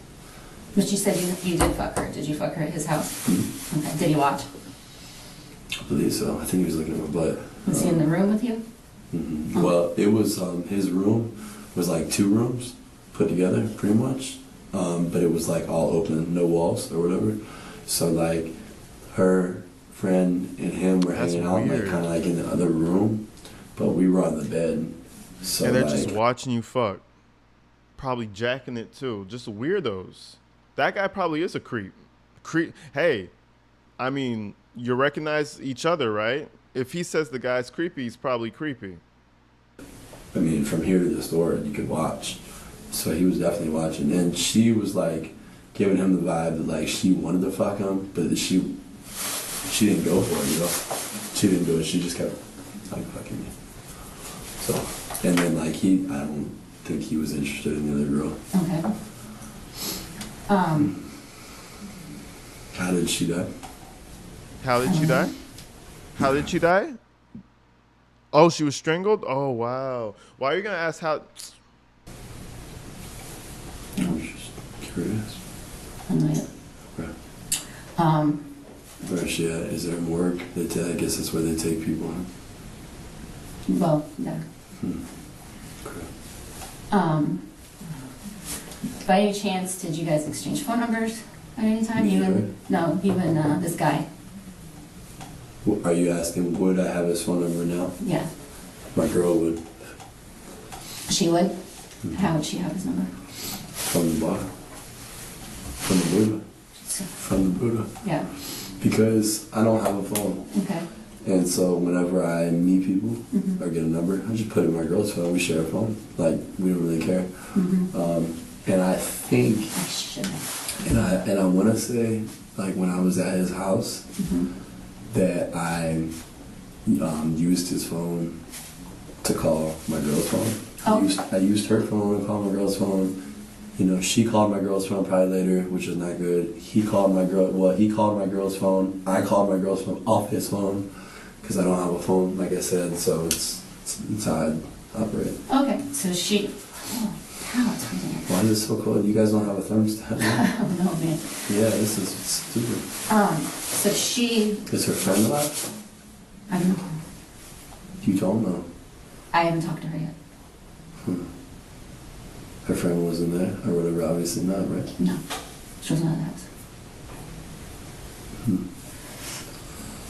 But you said you did fuck her. Did you fuck her at his house? Mm-hmm. Okay. Did he watch? I believe so. I think he was looking at my butt. Was he in the room with you? Mm-hmm. Well, it was his room was like 2 rooms put together, pretty much, but it was like all open, no walls or whatever. So like her friend and him were That's hanging out like weird. kind of like in the other room, but we were on the bed. So And they're like, just watching you fuck. Probably jacking it too. Just weirdos. That guy probably is a creep. Hey, I mean, you recognize each other, right? If he says the guy's creepy, he's probably creepy. I mean, from here to the store, you could watch. So he was definitely watching. And she was like giving him the vibe that like she wanted to fuck him, but that she didn't go for it, you know? She didn't do it. She just kept like fucking me. So, and then like I don't think he was interested in the other girl. Okay. How did she die? How did she die? How did she die? Oh, she was strangled? Oh, wow. Why are you going to ask how? I was just curious. I'm not. Right. Um, Where is she at? Is there a morgue? I guess that's where they take people. well, yeah. Okay. By any chance, did you guys exchange phone numbers at any time? Me, You and, right? no, you and this guy. Are you asking, would I have his phone number now? Yeah. My girl would. She would? How would she have his number? From the bar. From the Buddha. So, From the Buddha. yeah. Because I don't have a phone. Okay. And so whenever I meet people Mhm. or get a number, I just put it in my girl's phone. We share a phone. Like, we don't really care. And I think, I should have. and I want to say, like when I was at his house, that I used his phone to call my girl's phone. Oh. I used her phone to call my girl's phone. You know, she called my girl's phone probably later, which is not good. He called my girl's phone. I called my girl's phone off his phone because I don't have a phone, like I said. So it's how I operate. Okay, so she, oh, cow, it's freezing here. Why is it so cold? You guys don't have a thermostat? I don't know, man. Yeah, this is stupid. So she, Is her friend alive? I don't know. You don't know. I haven't talked to her yet. Her friend wasn't there, or whatever. Obviously not, right? No, she wasn't at the house.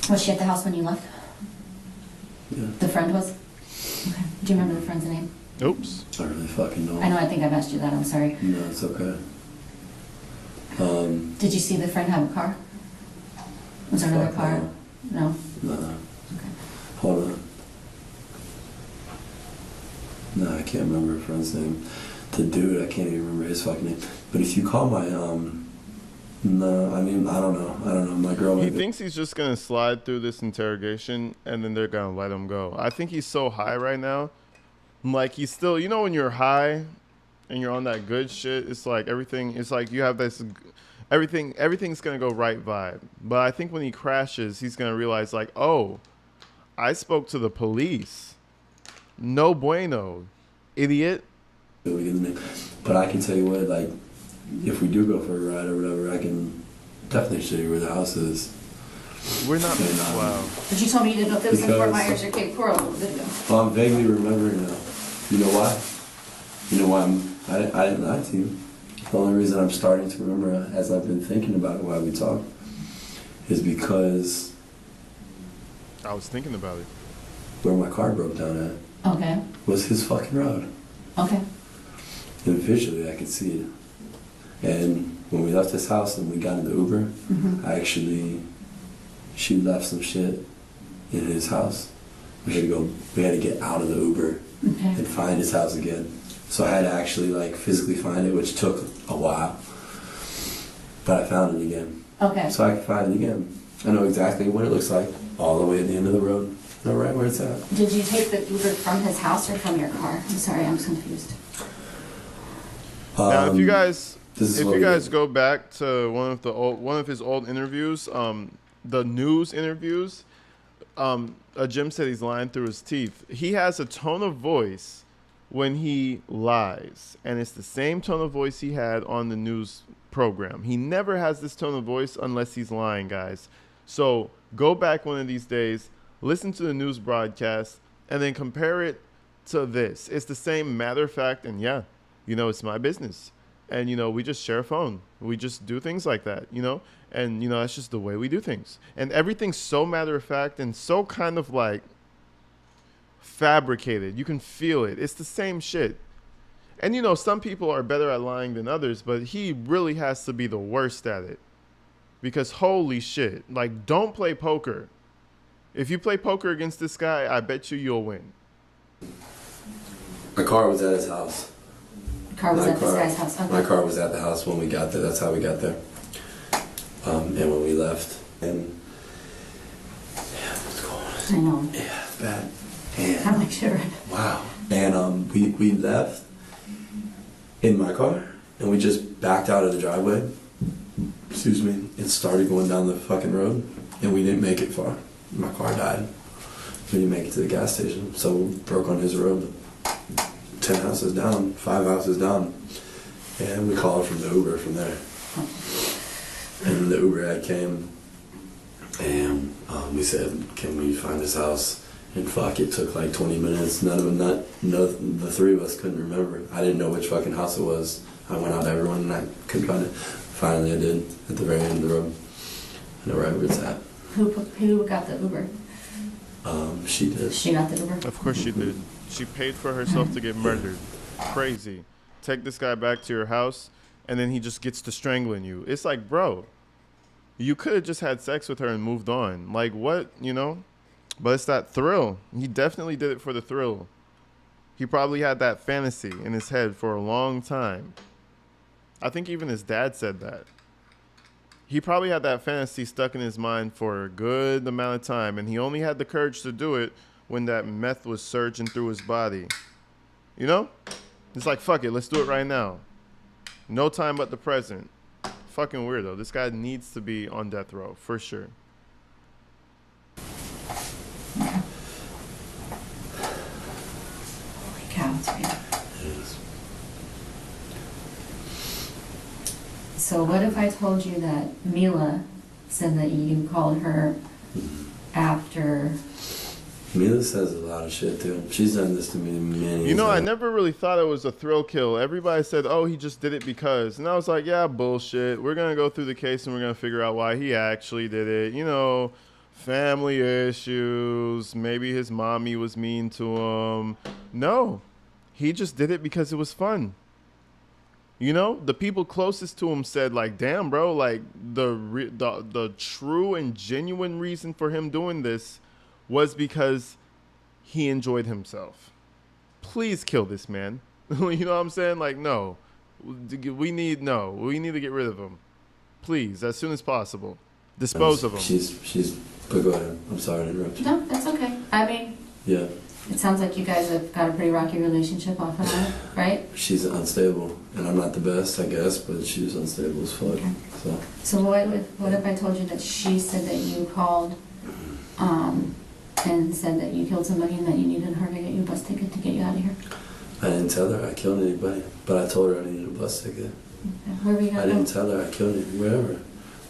Was she at the house when you left? Yeah. The friend was? Okay. Do you remember the friend's name? Oops. I really fucking know. I know, I think I've asked you that, I'm sorry. No, it's okay. Did you see the friend have a car? Was there another Fuck car? no. No? No. Okay. Hold on. No, I can't remember her friend's name. The dude, I can't even remember his fucking name. But if you call my, no, I mean, I don't know. My girl He might be- thinks he's just going to slide through this interrogation and then they're going to let him go. I think he's so high right now. Like, he's still, you know, when you're high and you're on that good shit, it's like it's like you have this, everything's going to go right vibe. But I think when he crashes, he's going to realize, like, oh, I spoke to the police. No bueno, idiot. But I can tell you what, like, if we do go for a ride or whatever, I can definitely show you where the house is. We're not, And, wow. But you told me you didn't know if it was in Fort Because- Myers or Cape Coral a little bit ago. Well, I'm vaguely remembering now. You know why? You know why I didn't lie to you. The only reason I'm starting to remember, as I've been thinking about it while we talk, is because I was thinking about it. where my car broke down at Okay, was his fucking road. okay. And visually, I could see it. And when we left his house and we got in the Uber, she left some shit in his house. We had to get out of the Uber Okay. and find his house again. So I had to actually like physically find it, which took a while. But I found it again. Okay. So I can find it again. I know exactly what it looks like, all the way at the end of the road. I know right where it's at. Did you take the Uber from his house or from your car? I'm sorry, I'm confused. Now, if you guys, this is if what you we guys did. go back to one of his old interviews, the news interviews, Jim said he's lying through his teeth. He has a tone of voice when he lies, and it's the same tone of voice he had on the news program. He never has this tone of voice unless he's lying, guys. So go back one of these days, listen to the news broadcast, and then compare it to this. It's the same matter of fact, and yeah, you know, it's my business. And, you know, we just share a phone. We just do things like that, you know? And, you know, that's just the way we do things. And everything's so matter of fact and so kind of like fabricated. You can feel it. It's the same shit. And, you know, some people are better at lying than others, but he really has to be the worst at it. Because holy shit, like, don't play poker. If you play poker against this guy, I bet you'll win. My car was at his house. Car was at this guy's house. Okay. My car was at the house when we got there. That's how we got there. And when we left. And yeah, what's going on? I know. Yeah, it's bad. I'm And like shivering. wow. And we left in my car and we just backed out of the driveway. Excuse me. And started going down the fucking road. And we didn't make it far. My car died. We didn't make it to the gas station, so we broke on his road. 10 houses down, 5 houses down, and we called from the Uber from there. And the Uber ad came, and we said, "Can we find this house?" And fuck, it took like 20 minutes. The three of us couldn't remember. I didn't know which fucking house it was. I went out to everyone and I couldn't find it. Finally, I did at the very end of the road. I know right where it's at. Who got the Uber? She did. She got the Uber? Of course she did. She paid for herself to get murdered. Crazy. Take this guy back to your house, and then he just gets to strangling you. It's like, bro, you could have just had sex with her and moved on. Like, what, you know? But it's that thrill. He definitely did it for the thrill. He probably had that fantasy in his head for a long time. I think even his dad said that. He probably had that fantasy stuck in his mind for a good amount of time, and he only had the courage to do it when that meth was surging through his body. You know? It's like, fuck it, let's do it right now. No time but the present. Fucking weirdo. This guy needs to be on death row, for sure. Holy cow, it's weird. Yes. So what if I told you that Mila said that you called her after... Mila says a lot of shit too. She's done this to me many You know, I times. never really thought it was a thrill kill. Everybody said, oh, he just did it because. And I was like, yeah, bullshit. We're going to go through the case and we're going to figure out why he actually did it. You know, family issues. Maybe his mommy was mean to him. No, he just did it because it was fun. You know, the people closest to him said, like, damn, bro, like the true and genuine reason for him doing this was because he enjoyed himself. Please kill this man. You know what I'm saying? Like, no. We need to get rid of him. Please, as soon as possible. Dispose of him. But go ahead. I'm sorry to interrupt you. No, that's okay. I mean, Yeah. it sounds like you guys have got a pretty rocky relationship off and on, right? She's unstable, and I'm not the best, I guess, but she's unstable as fuck. Okay. So So what if I told you that she said that you called and said that you killed somebody and that you needed her to get you a bus ticket to get you out of here? I didn't tell her I killed anybody, but I told her I needed a bus ticket. Okay. Where were you I gonna didn't go? tell her I killed it, wherever.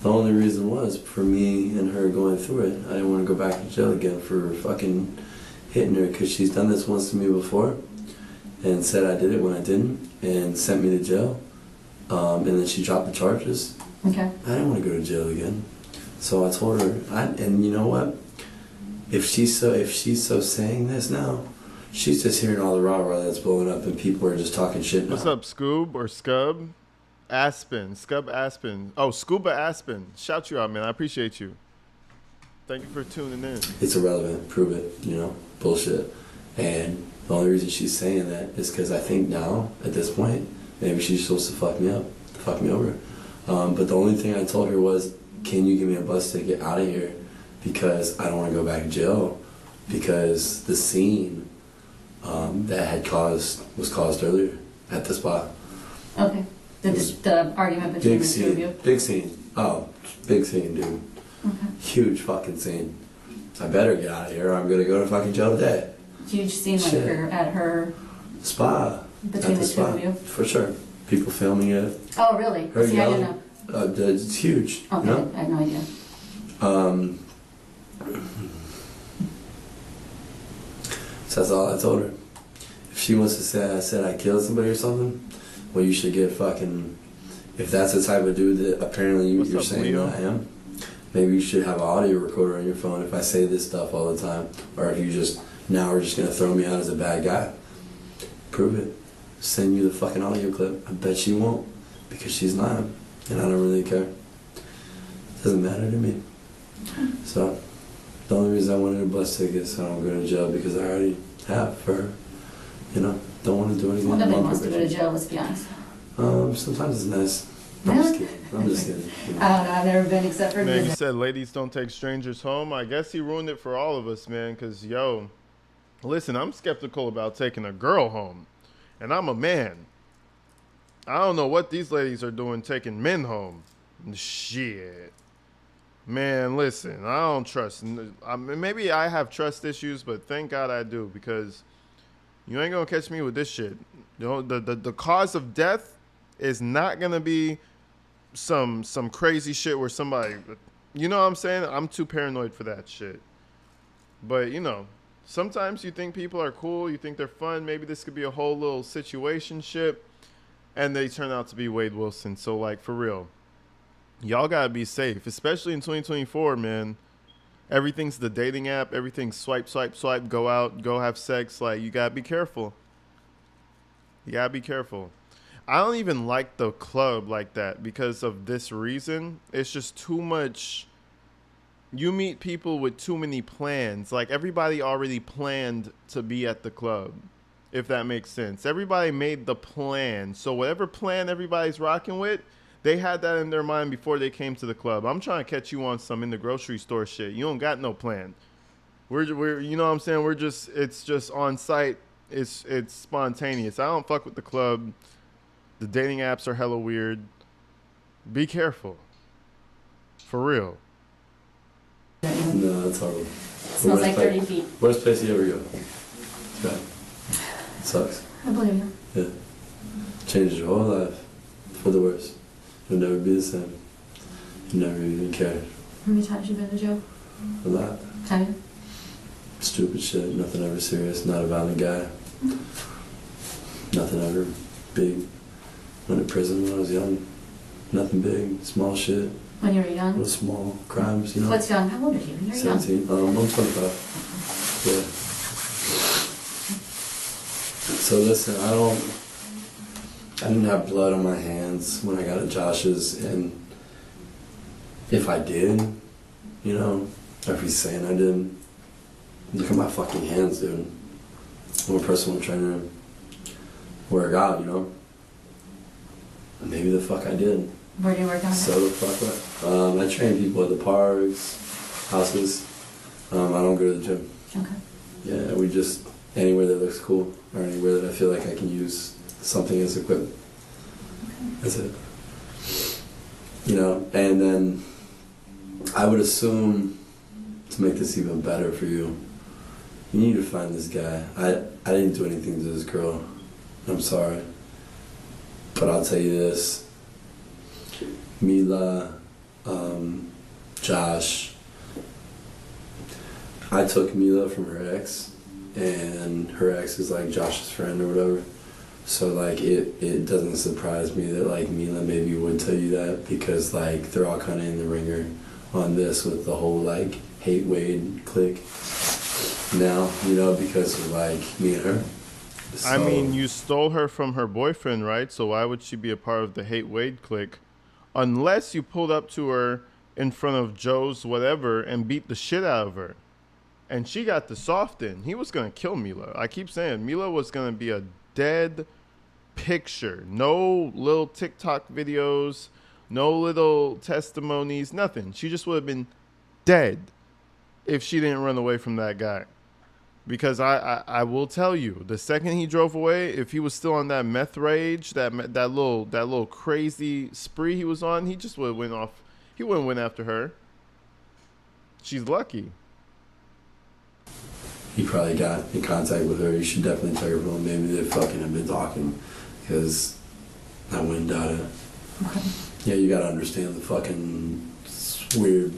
The only reason was for me and her going through it. I didn't want to go back to jail again for fucking hitting her, because she's done this once to me before and said I did it when I didn't and sent me to jail. And then she dropped the charges. Okay. I didn't want to go to jail again. So I told her, and you know what? If she's so saying this now, she's just hearing all the rah-rah that's blowing up and people are just talking shit now. What's up, Scoob or Scub? Aspen. Scub Aspen. Oh, Scuba Aspen. Shout you out, man. I appreciate you. Thank you for tuning in. It's irrelevant. Prove it, you know? Bullshit. And the only reason she's saying that is because I think now, at this point, maybe she's supposed to fuck me up, to fuck me over. But the only thing I told her was, can you give me a bus ticket out of here? Because I don't want to go back to jail. Because the scene that was caused earlier at the spot. Okay. The argument between Big the two of you? scene. Big scene. Oh, big scene, dude. Okay. Huge fucking scene. I better get out of here or I'm going to go to fucking jail today. Huge scene like Shit. her at her... Spa. Between At the two of spa. you? For sure. People filming it. Oh, really? Her See, I didn't yelling. know. It's huge. Okay, You know? I had no idea. So that's all I told her. If she wants to say I said I killed somebody or something, well, you should get fucking... If that's the type of dude that apparently What's you're up, saying Leo? that I am, maybe you should have an audio recorder on your phone if I say this stuff all the time. Or if you just now are just going to throw me out as a bad guy. Prove it. Send you the fucking audio clip. I bet she won't, because she's lying. And I don't really care. Doesn't matter to me. So, the only reason I wanted a bus ticket is so I don't go to jail, because I already have for her. You know, don't want to do anything. Well, nobody on wants to go to probation. jail, let's be honest. Sometimes it's nice. I'm just Really? kidding. I'm just kidding. You know. I don't know, I've never been except for Man, you visit. said ladies don't take strangers home. I guess he ruined it for all of us, man, because, yo, listen, I'm skeptical about taking a girl home, and I'm a man. I don't know what these ladies are doing taking men home. Shit. Man, listen, I don't trust. Maybe I have trust issues, but thank God I do, because you ain't gonna catch me with this shit. You know, the cause of death is not gonna be some crazy shit where somebody, you know what I'm saying? I'm too paranoid for that shit. But you know, sometimes you think people are cool, you think they're fun. Maybe this could be a whole little situation ship, and they turn out to be Wade Wilson. So like, for real, y'all gotta be safe, especially in 2024, man. Everything's the dating app. Everything's swipe, swipe, swipe. Go out, go have sex. Like, you gotta be careful. You gotta be careful. I don't even like the club like that because of this reason. It's just too much. You meet people with too many plans. Like, everybody already planned to be at the club, if that makes sense. Everybody made the plan. So whatever plan everybody's rocking with, they had that in their mind before they came to the club. I'm trying to catch you on some in the grocery store shit. You don't got no plan. We're you know what I'm saying? It's just on site. It's spontaneous. I don't fuck with the club. The dating apps are hella weird. Be careful. For real. No, it's horrible. Smells like 30 feet. Worst place you ever go. It's bad. Sucks. I believe you. Yeah. Changes your whole life for the worse. You'll never be the same. You never even care. How many times you been to jail? A lot. Have you? Stupid shit. Nothing ever serious. Not a violent guy. Nothing ever big. Went to prison when I was young. Nothing big. Small shit. When you were young? Little small crimes, you know. What's young? How old are you? You're 17. young. I'm 25. Yeah. So listen, I didn't have blood on my hands when I got at Josh's, and if I did, you know, or if he's saying I did, look at my fucking hands, dude. I'm a personal trainer. Work out, you know. And maybe the fuck I did. Where do you work out? So the fuck what? I train people at the parks, houses. I don't go to the gym. Okay. Yeah, we just anywhere that looks cool or anywhere that I feel like I can use something as equipment. Okay. That's it. You know, and then I would assume, to make this even better for you, you need to find this guy. I didn't do anything to this girl. I'm sorry. But I'll tell you this. Mila, Josh. I took Mila from her ex, and her ex is like Josh's friend or whatever. So like it doesn't surprise me that like Mila maybe would tell you that, because like they're all kind of in the ringer on this with the whole like hate Wade clique now, you know, because of like me and her. So, I mean, you stole her from her boyfriend, right? So why would she be a part of the hate Wade clique? Unless you pulled up to her in front of Joe's whatever and beat the shit out of her. And she got the soft end. He was going to kill Mila. I keep saying Mila was going to be a dead picture. No little TikTok videos, no little testimonies, nothing. She just would have been dead if she didn't run away from that guy. Because I will tell you, the second he drove away, if he was still on that meth rage, that little crazy spree he was on, he just would have went off. He wouldn't went after her. She's lucky. He probably got in contact with her. You should definitely check her phone. Maybe they fucking have been talking, because I wouldn't doubt it. Okay. Yeah, you gotta understand the fucking weird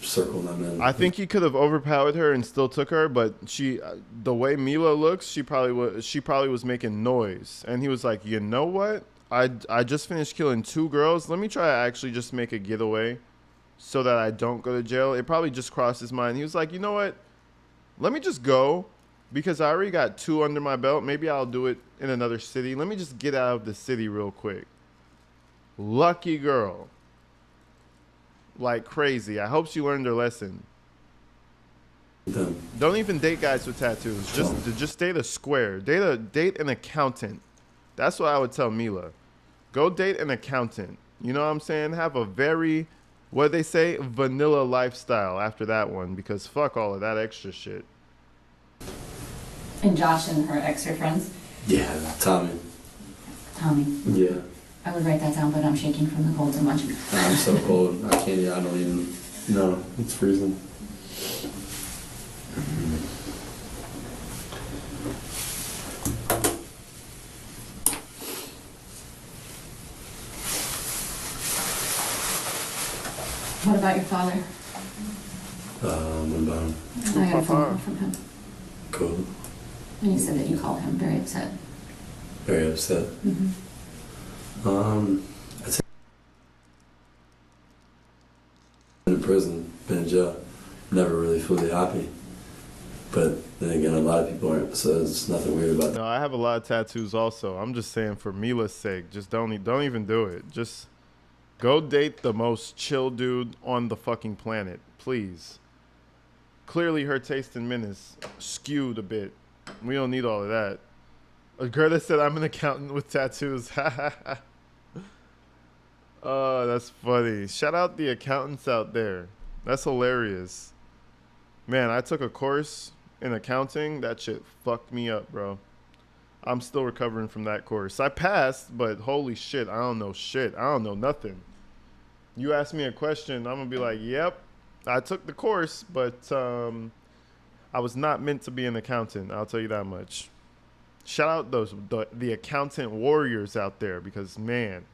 circle I'm in. I think he could have overpowered her and still took her, but the way Mila looks, she probably was making noise. And he was like, you know what? I just finished killing 2 girls. Let me try to actually just make a getaway so that I don't go to jail. It probably just crossed his mind. He was like, you know what? Let me just go, because I already got 2 under my belt. Maybe I'll do it in another city. Let me just get out of the city real quick. Lucky girl. Like crazy. I hope she learned her lesson. Don't even date guys with tattoos. Just stay the square. Date an accountant. That's what I would tell Mila. Go date an accountant. You know what I'm saying? Have a very, what they say, vanilla lifestyle after that one, because fuck all of that extra shit. And Josh and her ex are friends? Yeah, Tommy. Tommy. Yeah. I would write that down, but I'm shaking from the cold too much. I'm so cold. I don't even. No, it's freezing. What about your father? What about him? I got a phone call from him. Cool. And he said that you called him very upset. Very upset. I think in prison, been in jail, never really fully happy. But then again, a lot of people aren't, so there's nothing weird about that. No, I have a lot of tattoos also. I'm just saying for Mila's sake, just don't even do it. Just go date the most chill dude on the fucking planet, please. Clearly her taste in men is skewed a bit. We don't need all of that. Gerda said I'm an accountant with tattoos. Oh, that's funny. Shout out the accountants out there. That's hilarious. Man, I took a course in accounting. That shit fucked me up, bro. I'm still recovering from that course. I passed, but holy shit, I don't know shit. I don't know nothing. You ask me a question, I'm gonna be like, yep, I took the course, but I was not meant to be an accountant. I'll tell you that much. Shout out the accountant warriors out there, because man,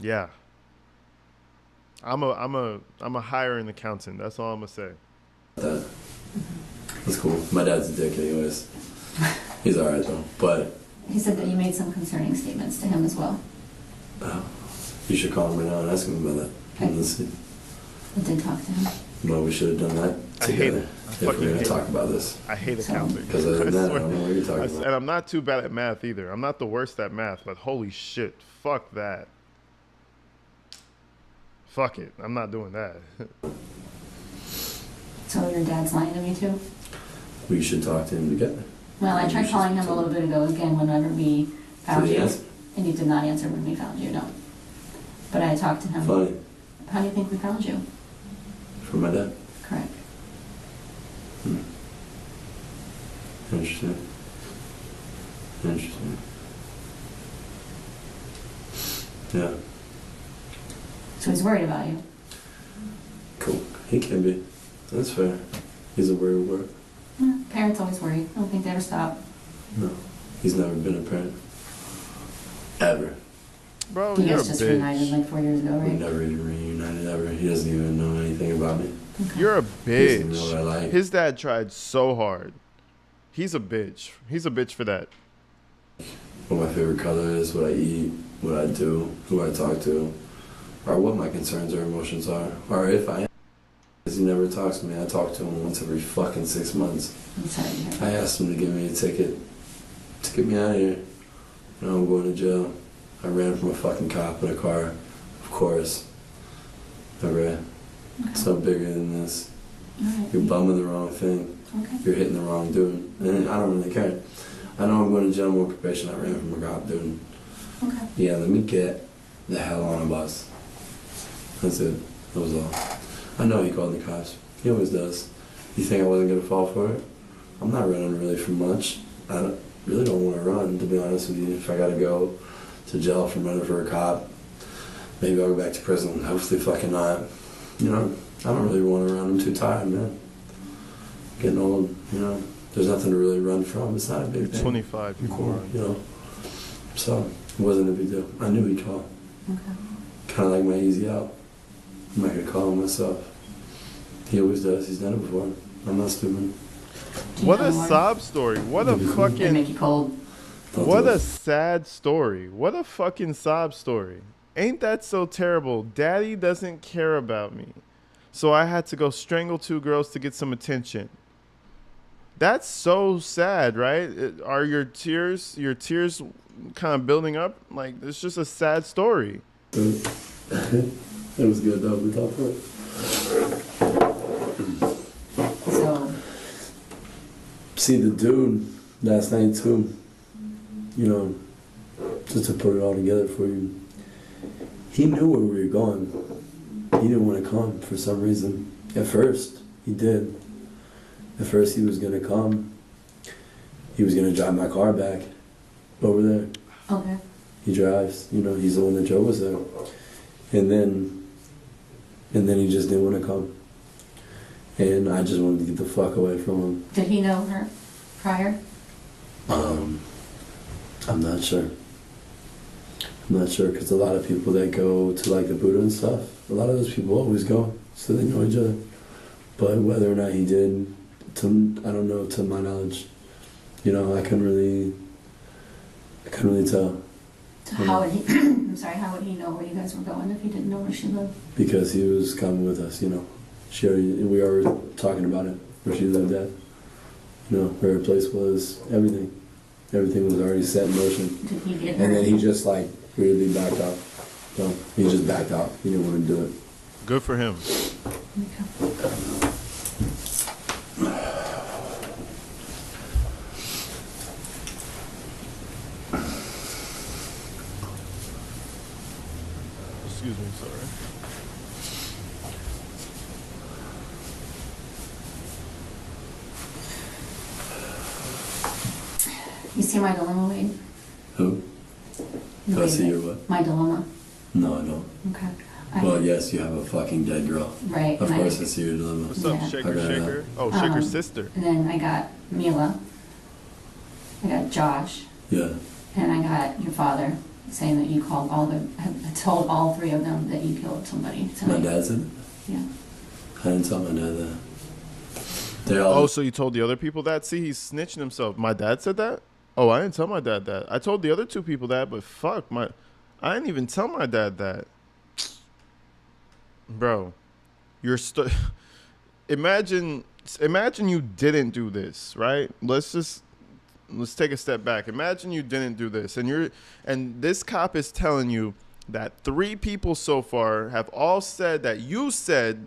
yeah, I'm a hiring accountant. That's all I'm gonna say. That's cool. My dad's a dick anyways. He's alright though, but He said that you made some concerning statements to him as well. you should call him right now and ask him about that. Okay. Let's see. I did talk to him. Well, we should have done that I hate together it. I if we're fucking gonna hate talk it. about this. I hate So- accounting. Because other than that, I don't know what you're talking about. And I'm not too bad at math either. I'm not the worst at math, but holy shit, fuck that. Fuck it. I'm not doing that. So your dad's lying to me too? We should talk to him together. Well, I tried calling him a little bit ago again whenever we found Did he you. answer? And you did not answer when we found you, no. But I talked to him. Funny. How do you think we found you? For my dad. Correct. Interesting. Interesting. Yeah. So he's worried about you. Cool. He can be. That's fair. He's a worried word. Parents always worry. I don't think they ever stop. No. He's never been a parent. Ever. Bro, You you're a guys just reunited bitch. like 4 years ago, We right? never even reunited ever. He doesn't even know anything about me. Okay. You're a He doesn't know what I bitch. like. His dad tried so hard. He's a bitch. He's a bitch for that. What my favorite color is, what I eat, what I do, who I talk to, or what my concerns or emotions are, or if I am. Because he never talks to me. I talk to him once every fucking 6 months. I'm sorry to hear that. I asked him to give me a ticket to get me out of here. You know, I'm going to jail. I ran from a fucking cop in a car, of course. I ran. It's no bigger than this. Alright. You're bumming the wrong thing. Okay. You're hitting the wrong dude. And I don't really care. I know I'm going to jail on probation. I ran from a cop, dude. Okay. Yeah, let me get the hell on a bus. That's it. That was all. I know he called the cops. He always does. You think I wasn't going to fall for it? I'm not running really for much. Really don't want to run, to be honest with you. If I got to go to jail from running for a cop, maybe I'll go back to prison. Hopefully fucking not. You know, I don't really want to run. I'm too tired, man. Getting old, you know. There's nothing to really run from. It's not a big You're thing. 25. I'm You cool, moron. you know. So, it wasn't a big deal. I knew he'd call. Okay. Kind of like my easy out. I'm not going to call him myself. He always does. He's done it before. I'm not stupid. Do you What know a more? sob story. What a Maybe cool. They make fucking... you cold. Don't What do a it. sad story. What a fucking sob story. Ain't that so terrible? Daddy doesn't care about me. So I had to go strangle 2 girls to get some attention. That's so sad, right? Are your tears kind of building up? Like, it's just a sad story. It was good though. We talked for it. So, See the dude last night too. You know, just to put it all together for you. He knew where we were going. He didn't want to come for some reason. At first, he did. At first, he was gonna come. He was gonna drive my car back over there. okay. He drives. You know, he's the one that drove us there. And then And then he just didn't want to come. And I just wanted to get the fuck away from him. Did he know her prior? I'm not sure. I'm not sure, because a lot of people that go to like the Buddha and stuff, a lot of those people always go, so they know each other. But whether or not he did, I don't know, to my knowledge. You know, I couldn't really tell. So how would he, I'm sorry, how would he know where you guys were going if he didn't know where she lived? Because he was coming with us, you know. We were talking about it, where she lived at. You know, where her place was, everything. Everything was already set in motion. Did he get her? And then he just like weirdly backed out. So he just backed out. He didn't want to do it. Good for him. Okay. Excuse me, sorry. You see my dilemma, Wade? Who? Do I see your what? My dilemma. No, I don't. Okay. Well, yes, you have a fucking dead girl. Right. Of course I see your dilemma. What's up, Yeah. Shaker, Okay. Shaker? Oh, Shaker's sister. And then I got Mila. I got Josh. Yeah. And I got your father saying that you called told all three of them that you killed somebody tonight. My dad said it? Yeah. I didn't tell my dad that. They're all Oh, so you told the other people that? See, he's snitching himself. My dad said that? Oh, I didn't tell my dad that. I told the other two people that, but fuck, I didn't even tell my dad that. Bro, you're imagine you didn't do this, right? Let's take a step back. Imagine you didn't do this, and this cop is telling you that 3 people so far have all said that you said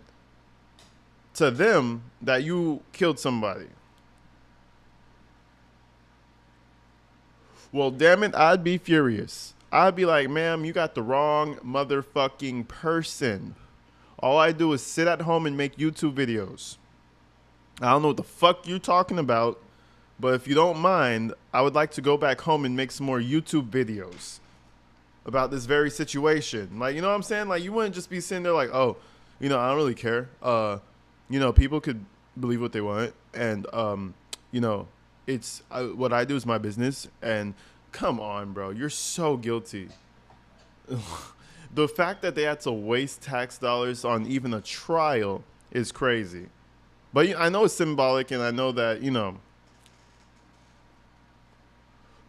to them that you killed somebody. Well, damn it, I'd be furious. I'd be like, ma'am, you got the wrong motherfucking person. All I do is sit at home and make YouTube videos. I don't know what the fuck you're talking about, but if you don't mind, I would like to go back home and make some more YouTube videos about this very situation. Like, you know what I'm saying? Like, you wouldn't just be sitting there like, oh, you know, I don't really care. You know, people could believe what they want. And, you know, what I do is my business. And come on, bro. You're so guilty. The fact that they had to waste tax dollars on even a trial is crazy. But I know it's symbolic, and I know that, you know,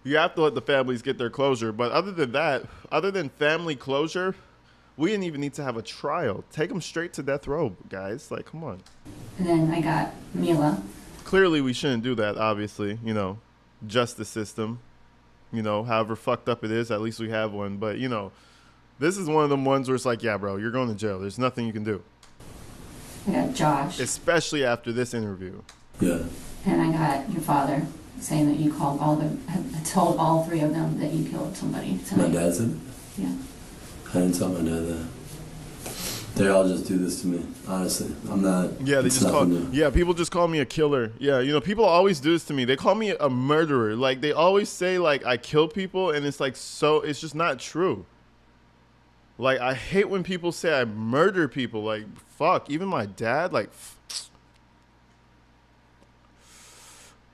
you have to let the families get their closure. But other than that, other than family closure, we didn't even need to have a trial. Take them straight to death row, guys. Like, come on. And then I got Mila. Clearly, we shouldn't do that, obviously. You know, justice system. You know, however fucked up it is, at least we have one. But, you know, this is one of them ones where it's like, yeah, bro, you're going to jail. There's nothing you can do. I got Josh. Especially after this interview. Yeah. And I got your father saying that you told all three of them that you killed somebody tonight. My dad said it? Yeah. I didn't tell my dad that. They all just do this to me, honestly. I'm not. Yeah, people just call me a killer. Yeah, you know, people always do this to me. They call me a murderer. Like, they always say, like, I kill people, and it's like, so, it's just not true. Like, I hate when people say I murder people. Like, fuck, even my dad, like,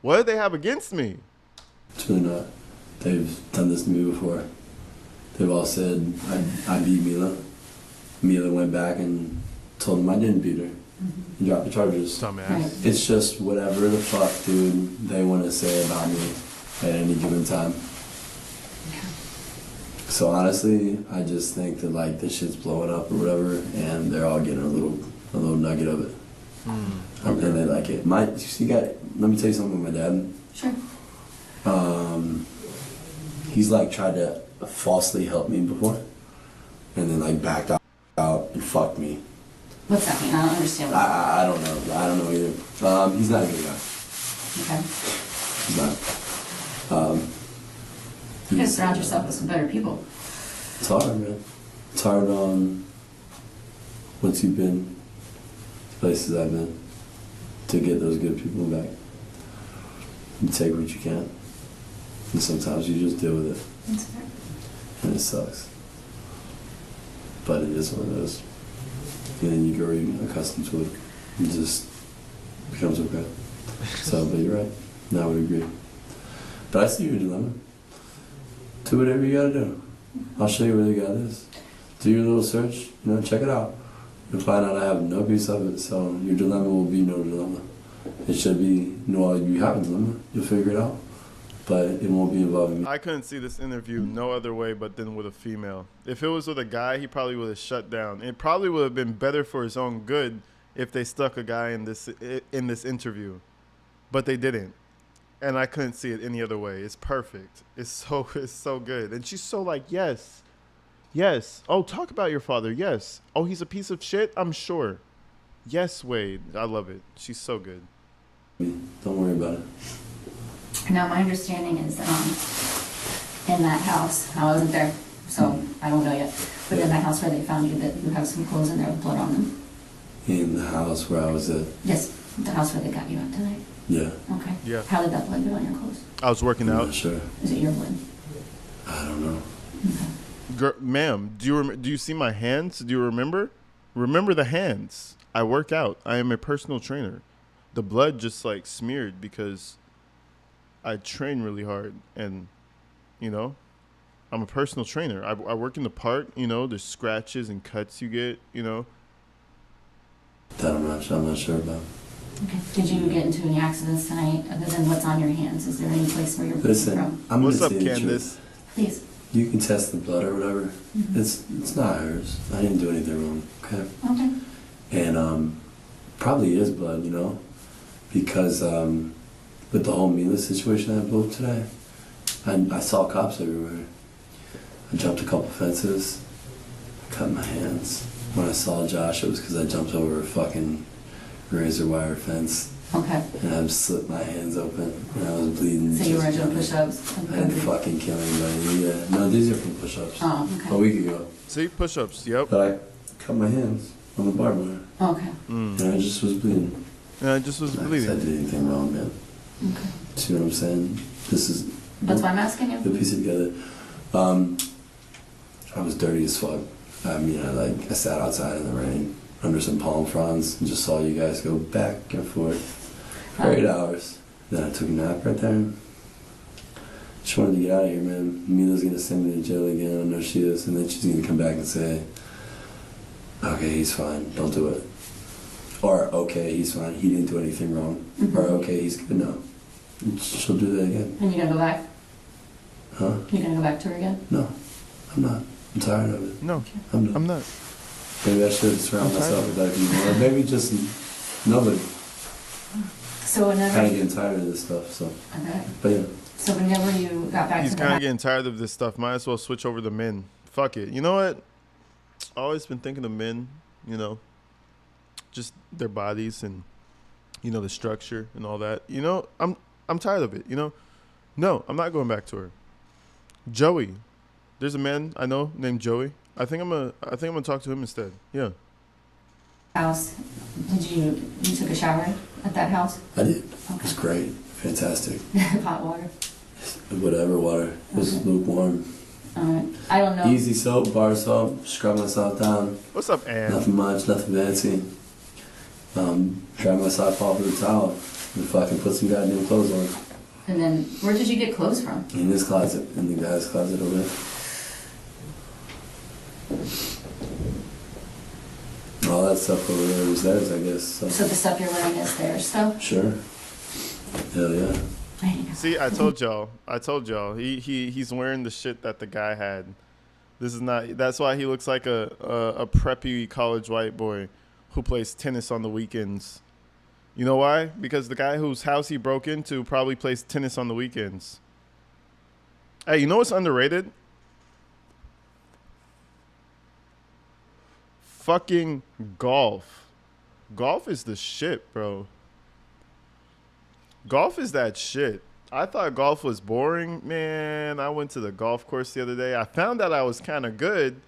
what do they have against me? It's really not. They've done this to me before. They've all said I beat Mila. Mila went back and told them I didn't beat her. And dropped the charges. Dumbass. Right. It's just whatever the fuck, dude, they want to say about me at any given time. So honestly, I just think that like this shit's blowing up or whatever, and they're all getting a little nugget of it. And they like it. Let me tell you something with my dad. Sure. He's like tried to falsely help me before, and then like backed out and fucked me. What's that mean? I don't understand what I don't know. I don't know either. He's not a good guy. Okay. He's not. You gotta surround yourself with some better people. It's hard, man. It's hard once you've been places I've been to get those good people back. You take what you can, and sometimes you just deal with it, That's fair. and it sucks. But it is what it is. and then you grow accustomed to it. It just becomes okay. So, but you're right. No, I would agree. But I see your dilemma. Do whatever you gotta do. I'll show you where the God is. Do your little search, check it out. You'll find out I have no piece of it, so your dilemma will be no dilemma. It should be, you have a dilemma, you'll figure it out, but it won't be involving me. I couldn't see this interview no other way but then with a female. If it was with a guy, he probably would have shut down. It probably would have been better for his own good if they stuck a guy in this interview, but they didn't. And I couldn't see it any other way. It's perfect. It's so good. And she's so like, yes. Oh, talk about your father. Yes. Oh, he's a piece of shit. I'm sure. Yes, Wade. I love it. She's so good. Don't worry about it. Now, my understanding is, in that house, I wasn't there, so I don't know yet, but in that house where they found you, that you have some clothes in there with blood on them. In the house where I was at? Yes, the house where they got you out tonight. Yeah. Okay. Yeah. How did that blood get on your clothes? I was working I'm out. not sure. Is it your blood? I don't know. Okay. Ma'am, do you see my hands? Do you remember? Remember the hands. I work out. I am a personal trainer. The blood just like smeared because I train really hard, and I'm a personal trainer. I work in the park. There's scratches and cuts you get. That I'm not sure about. Okay. Did you get into any accidents tonight other than what's on your hands? Is there any place where you're bleeding Listen, from? I'm What's gonna up, say the Candace? truth. Please. You can test the blood or whatever. Mm-hmm. It's not hers. I didn't do anything wrong. Okay. Okay. And probably is blood, because with the whole Mila situation I blew up today, I saw cops everywhere. I jumped a couple fences, cut my hands. When I saw Josh, it was because I jumped over a fucking razor wire fence. Okay. And I slipped my hands open, and I was bleeding. So you were doing push-ups? I didn't fucking kill anybody. Yeah. No, these are from push-ups. Oh, okay. A week ago. See, push-ups. Yep. But I cut my hands on the barbed wire. Okay. And I just was bleeding. And I just was Not 'cause bleeding. I did anything wrong, man. Okay. See what I'm saying? This is... That's why I'm asking you. The piece it together. I was dirty as fuck. I mean, I sat outside in the rain under some palm fronds and just saw you guys go back and forth for 8 hours. Then I took a nap right there. Just wanted to get out of here, man. Mila's gonna send me to jail again. I know she is. And then she's gonna come back and say, okay, he's fine. Don't do it. Or, okay, he's fine. He didn't do anything wrong. Mm-hmm. Or, okay, he's good now. And she'll do that again. And you're gonna go back? Huh? You're gonna go back to her again? No, I'm not. I'm tired of it. No, I'm not. I'm not. Maybe I should surround myself with that people. Or maybe just nobody. So Kind of whenever, getting tired of this stuff, so. okay. But yeah. So whenever you got back He's to the kind of house, getting tired of this stuff. Might as well switch over to men. Fuck it. You know what? I've always been thinking of men, just their bodies and, the structure and all that. I'm tired of it, No, I'm not going back to her. Joey. There's a man I know named Joey. I think I'm gonna talk to him instead. Yeah. house, you took a shower at that house? I did. It Okay. was great. Fantastic. Hot water? Whatever water. It was Okay. lukewarm. Alright. I don't know. Easy soap, bar soap, scrub myself down. What's up, Ann? Nothing much, nothing fancy. Dry myself off with a towel and fucking put some goddamn clothes on. And then, where did you get clothes from? In this closet, in the guy's closet over there. All that stuff over there was theirs, I guess. So. So the stuff you're wearing is theirs still? Sure. Hell yeah. There you go. See, I told y'all. He's wearing the shit that the guy had. This is not. That's why he looks like a preppy college white boy who plays tennis on the weekends. You know why? Because the guy whose house he broke into probably plays tennis on the weekends. Hey, you know what's underrated? Fucking golf. Golf is the shit, bro. Golf is that shit. I thought golf was boring. Man, I went to the golf course the other day. I found out I was kind of good.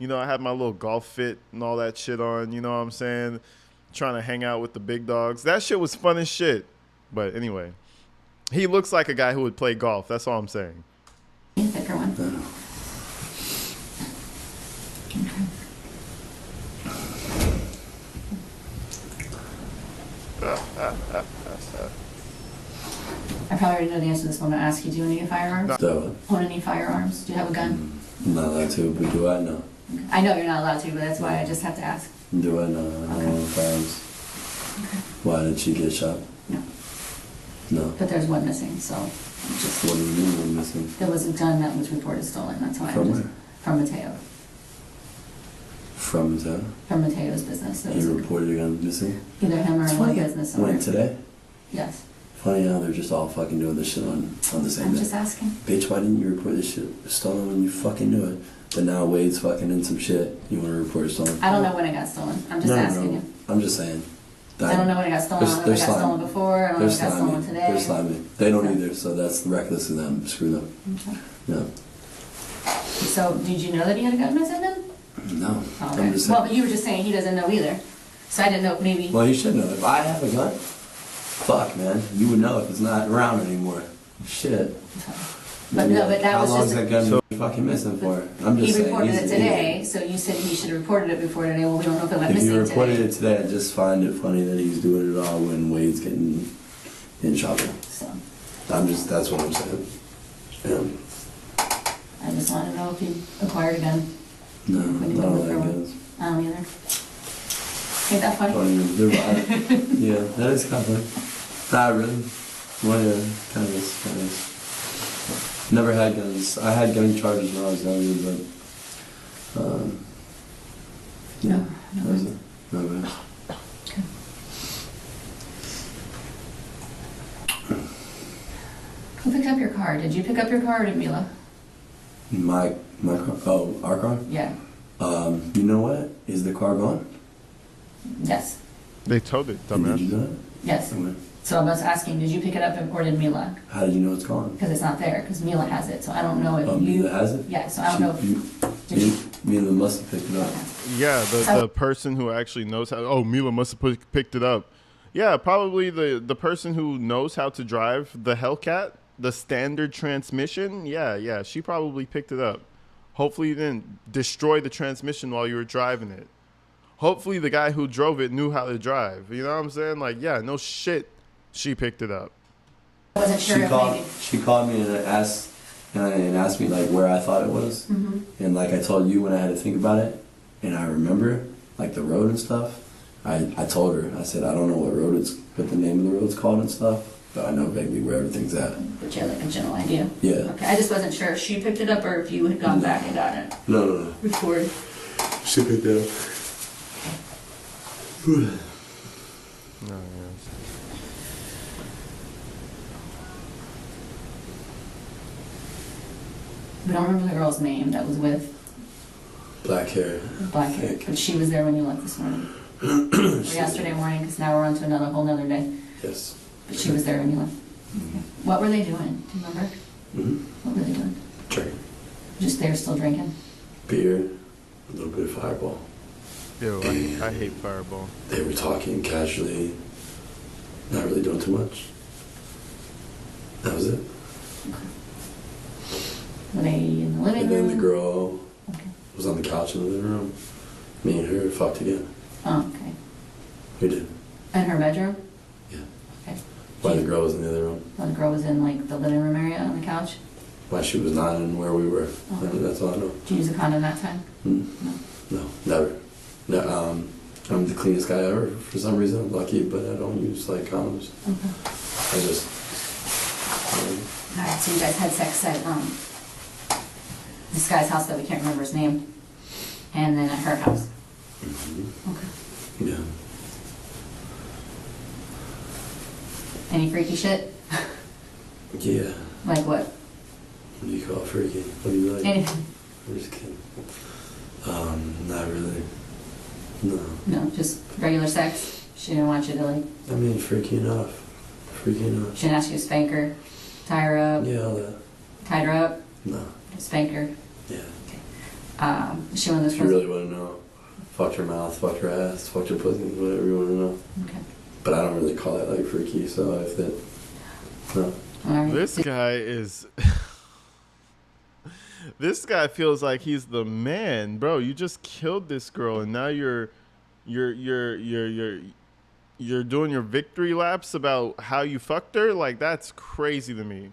I had my little golf fit and all that shit on. You know what I'm saying? Trying to hang out with the big dogs. That shit was fun as shit. But anyway, he looks like a guy who would play golf. That's all I'm saying. Thicker one. Okay. I probably already know the answer to this one. I'm gonna ask you, do you own any firearms? So, Own any firearms? Do you have a gun? I'm not allowed to, but do I know? I know you're not allowed to, but that's why I just have to ask. Do I know? I don't own firearms. Okay. Why did she get shot? No. No. But there's one missing, so I'm just, What do you mean I'm missing? there was a gun that was reported stolen, that's why From I'm just. where? From Mateo. From that? From Mateo's business. There was He a- reported a gun missing? either him or It's another funny. business owner. When, today? Yes. Funny how they're just all fucking doing this shit on the same I'm day. just asking. Bitch, why didn't you report this shit stolen when you fucking knew it? But now Wade's fucking in some shit. You want to report it stolen? I don't know when it got stolen. I'm just asking you. I'm just saying. I don't know when it got stolen. I don't know if it got stolen before. I don't know if it got stolen today. They're slimy. They don't either, so that's reckless of them. Screw them. Okay. No. So, did you know that he had a gun missing then? No. Oh, okay. I'm just Well, saying. but you were just saying he doesn't know either. So I didn't know if maybe. Well, you should know. If I have a gun, fuck, man. You would know if it's not around anymore. Shit. But no, but that How was long just. is that gun been fucking missing for? I'm just He saying. reported he's it an today, idiot. so you said he should have reported it before today. Well, we don't know if it went If missing you reported today. it today, I just find it funny that he's doing it all when Wade's getting in trouble. So That's what I'm saying. Yeah. I just want to know if he acquired a gun. No, When you I go don't look for like one. guns. I don't either. Ain't that funny? Yeah, that is kind of funny. Not really. Well, yeah, kind of is. Never had guns. I had gun charges when I was younger, but yeah, No, that was no. it. No bad. Okay. Who picked up your car? Did you pick up your car or did Mila? My car. Oh, our car. Yeah. You know what? Is the car gone? Yes. They towed it, And did you dumbass. know it? Yes. Okay. So I was asking, did you pick it up or did Mila? How did you know it's gone? Because it's not there, because Mila has it, so I don't know if Oh, you. Mila has it? Yeah, so I don't know if. Did you? Mila must have picked it up. Okay. Yeah, So- the person who actually knows how. Oh, Mila must have picked it up. Yeah, probably the person who knows how to drive the Hellcat, the standard transmission. Yeah, she probably picked it up. Hopefully, you didn't destroy the transmission while you were driving it. Hopefully, the guy who drove it knew how to drive. You know what I'm saying? Like, yeah, no shit, she picked it up. I wasn't sure if maybe. She called me and asked me like where I thought it was, and like I told you when I had to think about it, and I remember like the road and stuff. I told her, I said I don't know what the name of the road's called and stuff, but I know vaguely where everything's at. But you had like a general idea. Yeah. Okay, I just wasn't sure if she picked it up or if you had gone back and got it No. before. She picked it up. No, yeah. We don't remember the girl's name that was with Black hair. black hair, Thick. but she was there when you left this morning. Or yesterday morning, because now we're on to whole nother day. Yes. But she was there when you left. Okay. What were they doing? Do you remember? Mm-hmm. What were they doing? Drinking. Just there still drinking? Beer. A little bit of Fireball. Yo, I hate Fireball. They were talking casually. Not really doing too much. That was it. Were they in the living And room? then the girl Okay. was on the couch in the living room. Me and her fucked again. Oh, okay. We did. In her bedroom? Yeah. Okay. Why the girl was in the other room. Well, the girl was in like the living room area on the couch? Why she was not in where we were. Oh. That's all I know. Did you use a condom that time? Hmm? No. No, never. No, I'm the cleanest guy ever. For some reason, I'm lucky, but I don't use like condoms. Okay. I just. Alright, so you guys had sex at this guy's house that we can't remember his name, and then at her house. Okay. Yeah. Any freaky shit? Yeah. Like what? What do you call it, freaky? What do you like? Anything? I'm just kidding. Not really. No. No, just regular sex. She didn't want you to like. I mean, freaky enough. Freaky enough. She didn't ask you to spank her, tie her up, Yeah, all that. tied her up, No. spank her. Yeah. She one of those. If you really want to know, fucked her mouth, fucked her ass, fucked her pussy, whatever you want to know. Okay. But I don't really call it like freaky, so if that. No. All right. This guy is. This guy feels like he's the man, bro. You just killed this girl, and now you're you're doing your victory laps about how you fucked her? Like, that's crazy to me.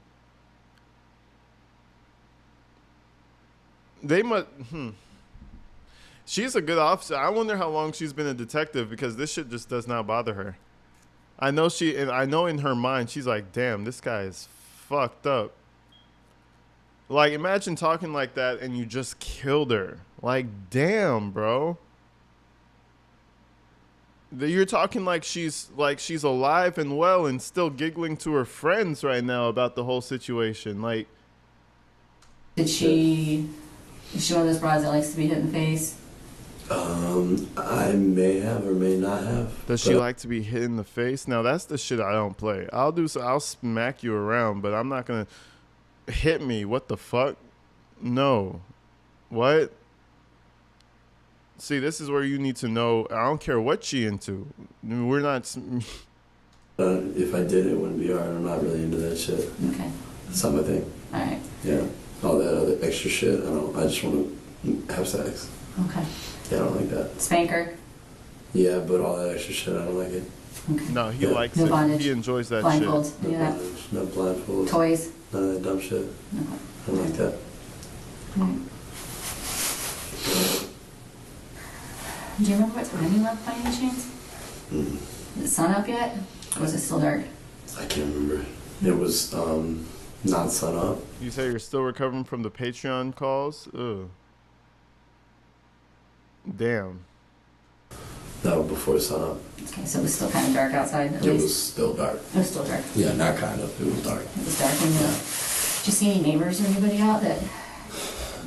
They must. She's a good officer. I wonder how long she's been a detective because this shit just does not bother her. I know and I know in her mind she's like, damn, this guy is fucked up. Like, imagine talking like that and you just killed her. Like, damn, bro. You're talking like she's alive and well and still giggling to her friends right now about the whole situation. Like, Is she one of those broads that likes to be hit in the face? I may have or may not have. does she like to be hit in the face? Now that's the shit I don't play. I'll smack you around, but I'm not gonna hit me. What the fuck? No. What? See, this is where you need to know. I don't care what she into. We're not. If I did, it wouldn't be hard. I'm not really into that shit. Okay. That's not my thing. All right. Yeah. All that other extra shit, I just want to have sex. Okay. Yeah, I don't like that. Spanker. Yeah, but all that extra shit, I don't like it. Okay. No, he Yeah. likes No it. bondage. He enjoys that Blindfold. shit. No Yeah. bondage, no blindfold. Toys. None of that dumb shit. Okay. I don't like that. All right. Do you remember what time you left by any chance? Mm. Is the sun up yet? Or was it still dark? I can't remember. It was not sun up. You say you're still recovering from the Patreon calls? Ugh. Damn. No, before sun up. Okay, so it was still kind of dark outside at It least? was still dark. It was still dark. Yeah, not kind of. It was dark. It was dark. And, Yeah. did you see any neighbors or anybody out that...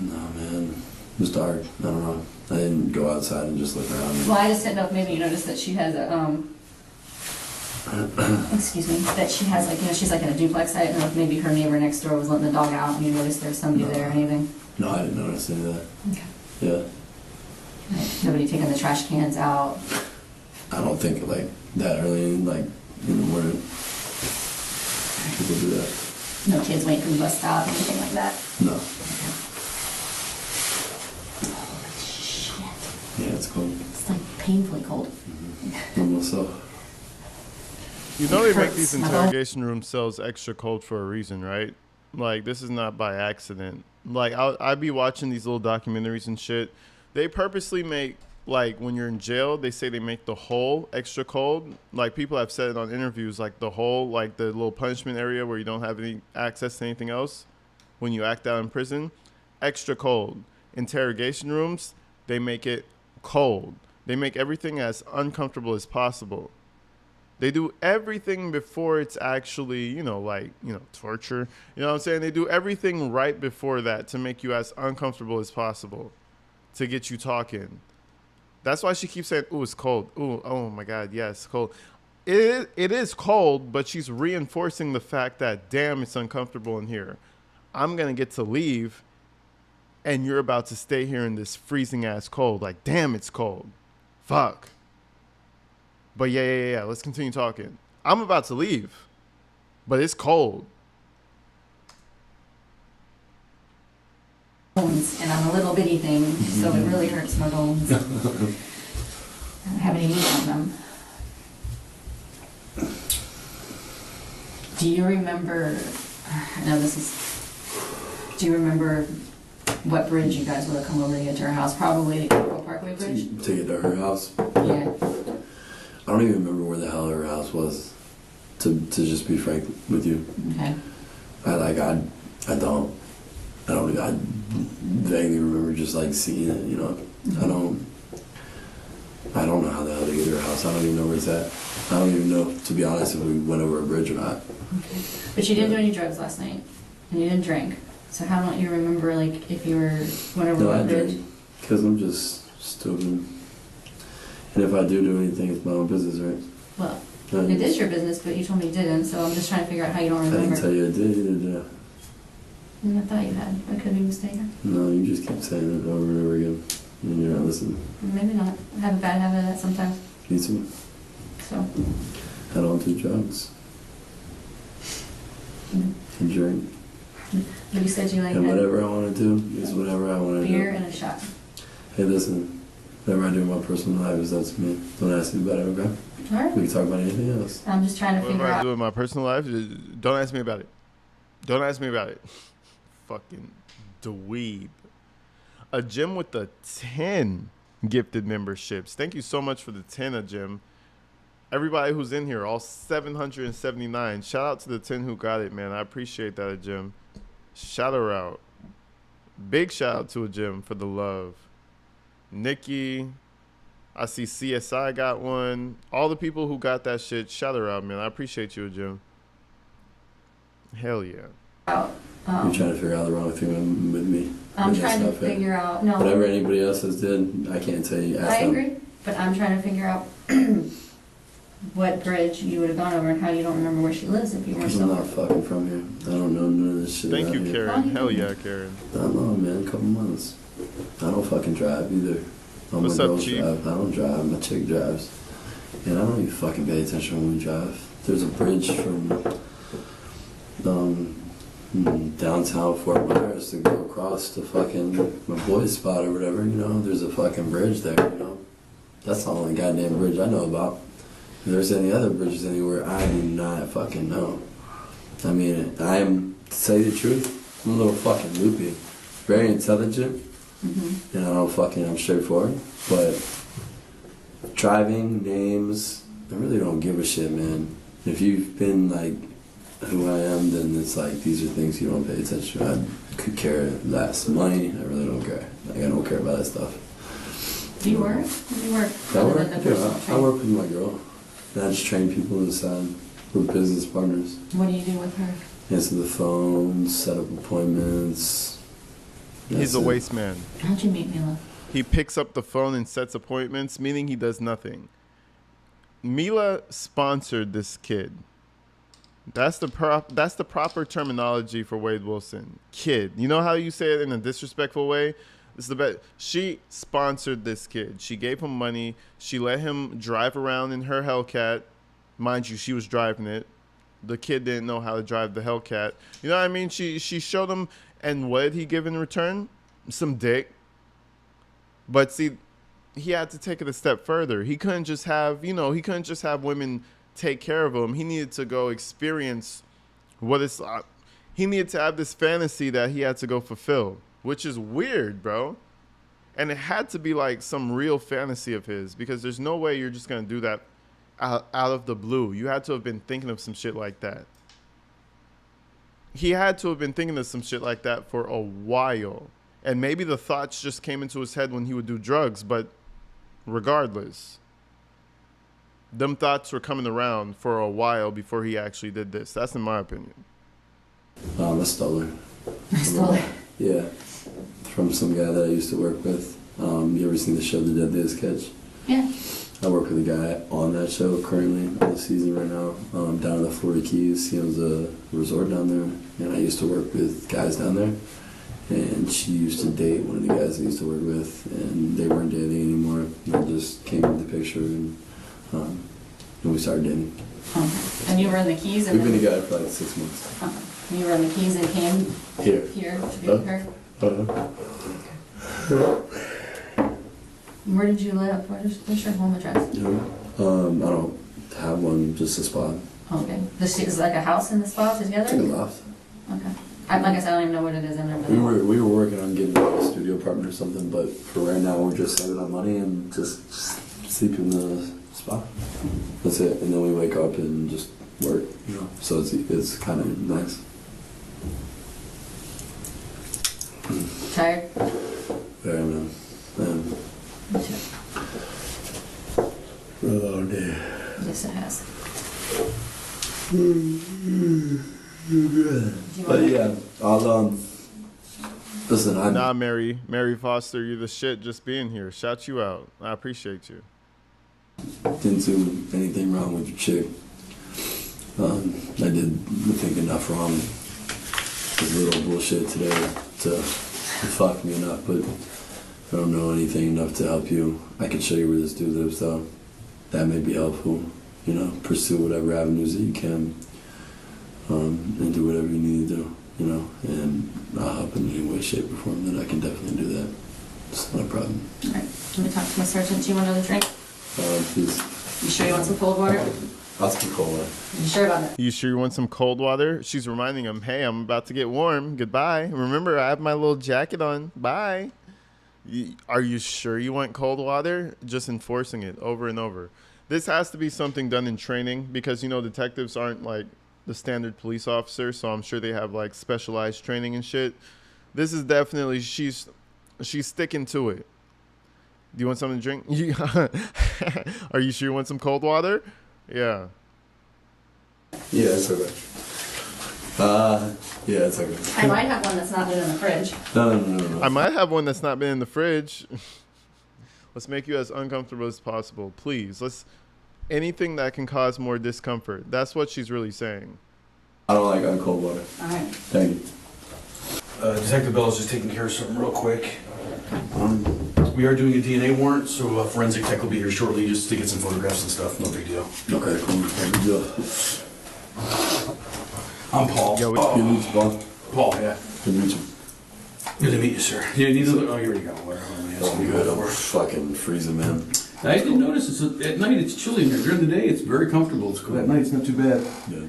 No, man. It was dark. I don't know. I didn't go outside and just look around. Well, I just didn't know if maybe you noticed that she has a, excuse me, that she has like, she's like in a duplex. I didn't know if maybe her neighbor next door was letting the dog out and you noticed there's somebody there or anything. No, I didn't notice any of that. Okay. Yeah. Right. Nobody taking the trash cans out. I don't think like that early in the morning. People do that. No kids waiting for the bus stop, anything like that. No. Shit. Yeah, it's cold. It's like painfully cold. Almost so. You know they make these Hurts. interrogation room cells extra cold for a reason, right? Like, this is not by accident. Like, I'd be watching these little documentaries and shit. They purposely make, like, when you're in jail, they say they make the hole extra cold. Like, people have said it on interviews, like, the hole, like, the little punishment area where you don't have any access to anything else when you act out in prison, extra cold. Interrogation rooms, they make it cold. They make everything as uncomfortable as possible. They do everything before it's actually, torture. You know what I'm saying? They do everything right before that to make you as uncomfortable as possible, to get you talking. That's why she keeps saying, ooh, it's cold. Ooh, oh my God, yes, cold. It is cold, but she's reinforcing the fact that, damn, it's uncomfortable in here. I'm going to get to leave, and you're about to stay here in this freezing-ass cold. Like, damn, it's cold. Fuck. But yeah, let's continue talking. I'm about to leave, but it's cold. Bones, and I'm a little bitty thing, so it really hurts my bones. I don't have any meat on them. Do you remember, do you remember what bridge you guys would have come over to get to her house? Probably the Capitol Parkway Bridge? To get to her house. Yeah. I don't even remember where the hell her house was. To just be frank with you. Okay. I vaguely remember just like seeing it, you know. Mm-hmm. I don't know how the hell to get to her house. I don't even know where it's at. I don't even know, to be honest, if we went over a bridge or not. Okay. But you didn't do any drugs last night, and you didn't drink. So how don't you remember, like, if you went over I a bridge? didn't, because I'm just stupid. And if I do anything, it's my own business, right? Well, it is your business, but you told me you didn't, so I'm just trying to figure out how you don't I remember. didn't tell you I did either, did I? I thought you had. I could be mistaken. No, you just keep saying it over and over again, and you're not listening. Maybe not. I have a bad habit of that sometimes. Me too. So. I don't do drugs. Mm. And drink. But you said you like And whatever I want to do is whatever I want to do. beer and a shot. Hey, listen. Whatever I do in my personal life is up to me. Don't ask me about it, okay? All right. We can talk about anything else. I'm just trying to Whatever figure I out. do in my personal life, don't ask me about it. Don't ask me about it. Fucking dweeb. A gym with the 10 gifted memberships. Thank you so much for the 10, a gym. Everybody who's in here, all 779. Shout out to the 10 who got it, man. I appreciate that, a gym. Shout her out. Big shout out to a gym for the love. Nikki, I see CSI got one. All the people who got that shit, shout her out, man. I appreciate you, Jim. Hell yeah. You're You're trying to figure out the wrong thing with me. I'm But trying to that's not fair. figure out. No, Whatever anybody else has did, I can't tell you. Ask I them. agree, but I'm trying to figure out what bridge you would have gone over and how you don't remember where she lives if you weren't Because I'm so. not fucking from here. I don't know none of this shit. Thank about you, here. Karen. Hell yeah, Karen. I don't know, man. A couple months. I don't fucking drive either. All What's my up, girls Chief? drive. I don't drive. My chick drives. And I don't even fucking pay attention when we drive. There's a bridge from downtown Fort Myers to go across to fucking my boy's spot or whatever, you know. There's a fucking bridge there, you know. That's the only goddamn bridge I know about. If there's any other bridges anywhere, I do not fucking know. I mean, to tell you the truth, I'm a little fucking loopy. Very intelligent. Mm-hmm. And I'm straightforward. But driving, names, I really don't give a shit, man. If you've been like who I am, then it's like these are things you don't pay attention to. I could care less. Money, I really don't care. Like, I don't care about that stuff. Do you work? Do you work? I other work, than the personal I training? work with my girl. And I just train people inside. We're business partners. What do you do with her? Answer the phone, set up appointments. He's That's a it. waste man. How'd you meet Mila? He picks up the phone and sets appointments, meaning he does nothing. Mila sponsored this kid. That's the proper terminology for Wade Wilson. Kid. You know how you say it in a disrespectful way? It's the best. She sponsored this kid. She gave him money. She let him drive around in her Hellcat. Mind you, she was driving it. The kid didn't know how to drive the Hellcat. You know what I mean? She showed him, and what did he give in return? Some dick. But see, he had to take it a step further. He couldn't just have, he couldn't just have women take care of him. He needed to go experience what it's he needed to have this fantasy that he had to go fulfill, which is weird, bro. And it had to be like some real fantasy of his, because there's no way you're just going to do that out of the blue. You had to have been thinking of some shit like that. He had to have been thinking of some shit like that for a while. And maybe the thoughts just came into his head when he would do drugs, but regardless, them thoughts were coming around for a while before he actually did this. That's in my opinion. I stole her. I stole it. Yeah. From some guy that I used to work with. You ever seen the show The Deadliest Catch? Yeah. I work with a guy on that show currently on the season right now. Down in the Florida Keys. He owns a resort down there. And I used to work with guys down there. And she used to date one of the guys I used to work with. And they weren't dating anymore. And I just came into the picture and we started dating. Okay. And you were in the Keys and We've been then, together for like 6 months. you were in the Keys and came Here. here to be with her? Where did you live? Where's your home address? I don't have one, just a spot. Okay. Is like a house in the spot It's together? like a loft. Okay. Like I said, I don't even know what it is. I've never been. We were working on getting like a studio apartment or something, but for right now we're just saving up money and just sleep in the spot. That's it. And then we wake up and just work, So it's kind of nice. Tired? Very man. Me too. For a long day. Yes, it has. Good. Do you But want yeah, I'll listen. Nah, Mary Foster, you're the shit just being here. Shout you out. I appreciate you. Didn't do anything wrong with your chick. I did think enough wrong with little bullshit today to fuck me enough, but I don't know anything enough to help you. I can show you where this dude lives, though. That may be helpful. Pursue whatever avenues that you can, and do whatever you need to do, and I'll help in any way, shape, or form that I can definitely do that. It's not a problem. All right. Let me talk to my sergeant. Do you want another drink? Please. You sure you want some cold water? I'll keep cold. You sure about that? You sure you want some cold water? She's reminding him, hey, I'm about to get warm. Goodbye. Remember, I have my little jacket on. Bye. Are you sure you want cold water? Just enforcing it over and over. This has to be something done in training because, you know, detectives aren't like the standard police officer, so I'm sure they have like specialized training and shit. This is definitely, she's sticking to it. Do you want something to drink? Are you sure you want some cold water? Yeah. Yeah, it's okay. Yeah, it's okay. I might have one that's not been in the fridge. No. I might have one that's not been in the fridge. Let's make you as uncomfortable as possible. Please. Anything that can cause more discomfort. That's what she's really saying. I don't like cold water. All right. Thank you. Detective Bell is just taking care of something real quick. We are doing a DNA warrant, so a forensic tech will be here shortly just to get some photographs and stuff. No big deal. Okay, cool. No big deal. I'm Paul. Yo, Good to meet you, Paul. Paul, yeah. Good to meet you. Good to meet you, sir. You need a, oh, you already got water. I'm good. I'm fucking freezing, man. I didn't notice. At night it's chilly in here. During the day it's very comfortable. At night it's not too bad. Yeah.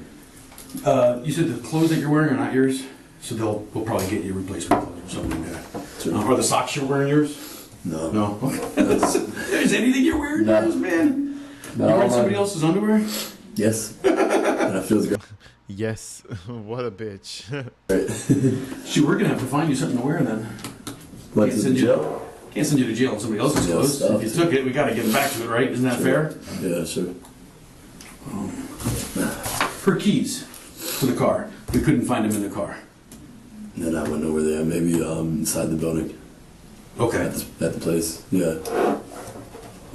You said the clothes that you're wearing are not yours, so we'll probably get you replacement clothes or something like that. Sure. Are the socks you're wearing yours? No. No. Is anything you're wearing No. yours, man? No, You wearing I'm somebody not. else's underwear? Yes. And that feels good. Yes. What a bitch. Shoot, we're gonna have to find you something to wear then. Went Can't to the send you- jail? Can't send you to jail on somebody else's Jail clothes. stuff. If you took it, we gotta get them back to it, right? Isn't that fair? Yeah, sure. Her keys to the car. We couldn't find them in the car. And then I went over there, maybe inside the building. Okay. At the place. Yeah,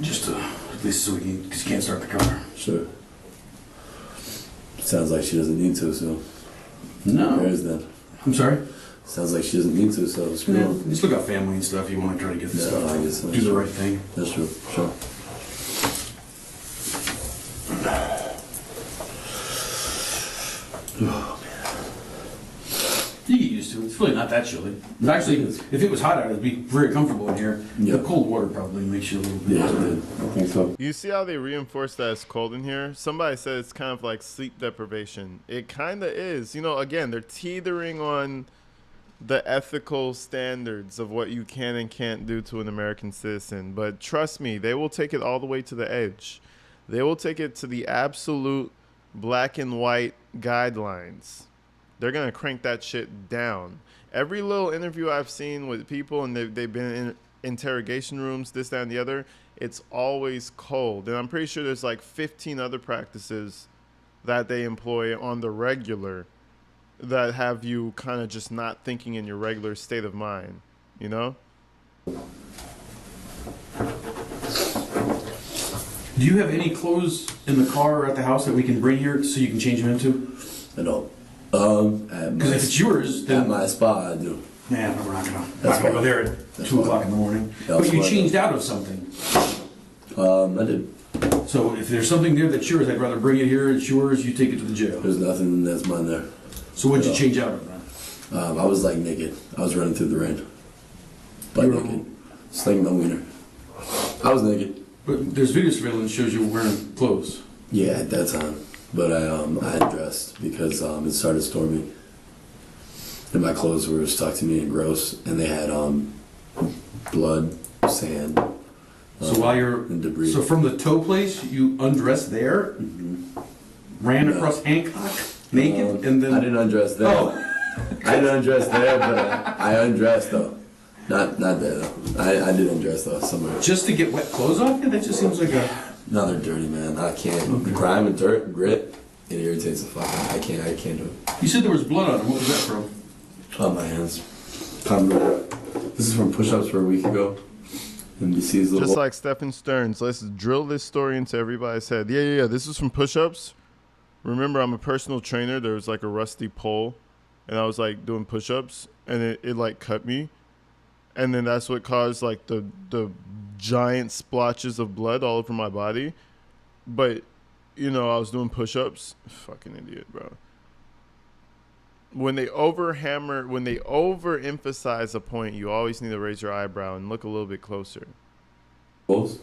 Just at least so we can, because you can't start the car. sure. Sounds like she doesn't need to, so No. there's that. I'm sorry? Sounds like she doesn't need to, so screw Yeah. her. You still got family and stuff. You want to try to get this Yeah, stuff. I guess so. Do the right thing. That's true, sure. You get used to it. It's really not that chilly. Actually, if it was hot out, it'd be very comfortable in here. Yeah. The cold water probably makes you a little bit. Yeah, I did. I think so. You see how they reinforce that it's cold in here? Somebody said it's kind of like sleep deprivation. It kind of is. You know, again, they're teetering on the ethical standards of what you can and can't do to an American citizen. But trust me, they will take it all the way to the edge. They will take it to the absolute black and white guidelines. They're going to crank that shit down. Every little interview I've seen with people, and they've been in interrogation rooms, this, that, and the other, it's always cold. And I'm pretty sure there's like 15 other practices that they employ on the regular that have you kind of just not thinking in your regular state of mind, you know? Do you have any clothes in the car or at the house that we can bring here so you can change them into? I don't. Because if it's yours, At then my spot, I do. yeah, no, we're not gonna That's go fine. there at That's 2 fine. o'clock in the morning. That's But you fine. changed out of something. I did. So if there's something there that's yours, I'd rather bring it here. It's yours. You take it to the jail. There's nothing that's mine there. So what'd you Yeah. change out of then? I was like naked. I was running through the rain. Butt You were- naked. Slinging my wiener. I was naked. But there's video surveillance shows you wearing clothes. Yeah, at that time. But I had dressed because it started storming. And my clothes were stuck to me and gross. And they had blood, sand, So while you're and debris. so from the tow place, you undressed there, ran No. across Hancock naked, and then I didn't undress there. oh, I didn't undress there, but I undressed though. Not there though. I did undress though somewhere. just to get wet clothes off you? That just seems like a No, they're dirty, man. I can't. Grime and dirt, and grit, it irritates the fuck out. I can't do it. You said there was blood on them. What was that from? On my hands. This is from push-ups for a week ago. NBC's little. Just like Stephen Stearns, let's drill this story into everybody's head. Yeah. This is from push-ups. Remember, I'm a personal trainer. There was like a rusty pole, and I was like doing push-ups, and it like cut me, and then that's what caused like the giant splotches of blood all over my body. But you know, I was doing push-ups. Fucking idiot, bro. When they overemphasize a point, you always need to raise your eyebrow and look a little bit closer. Holes?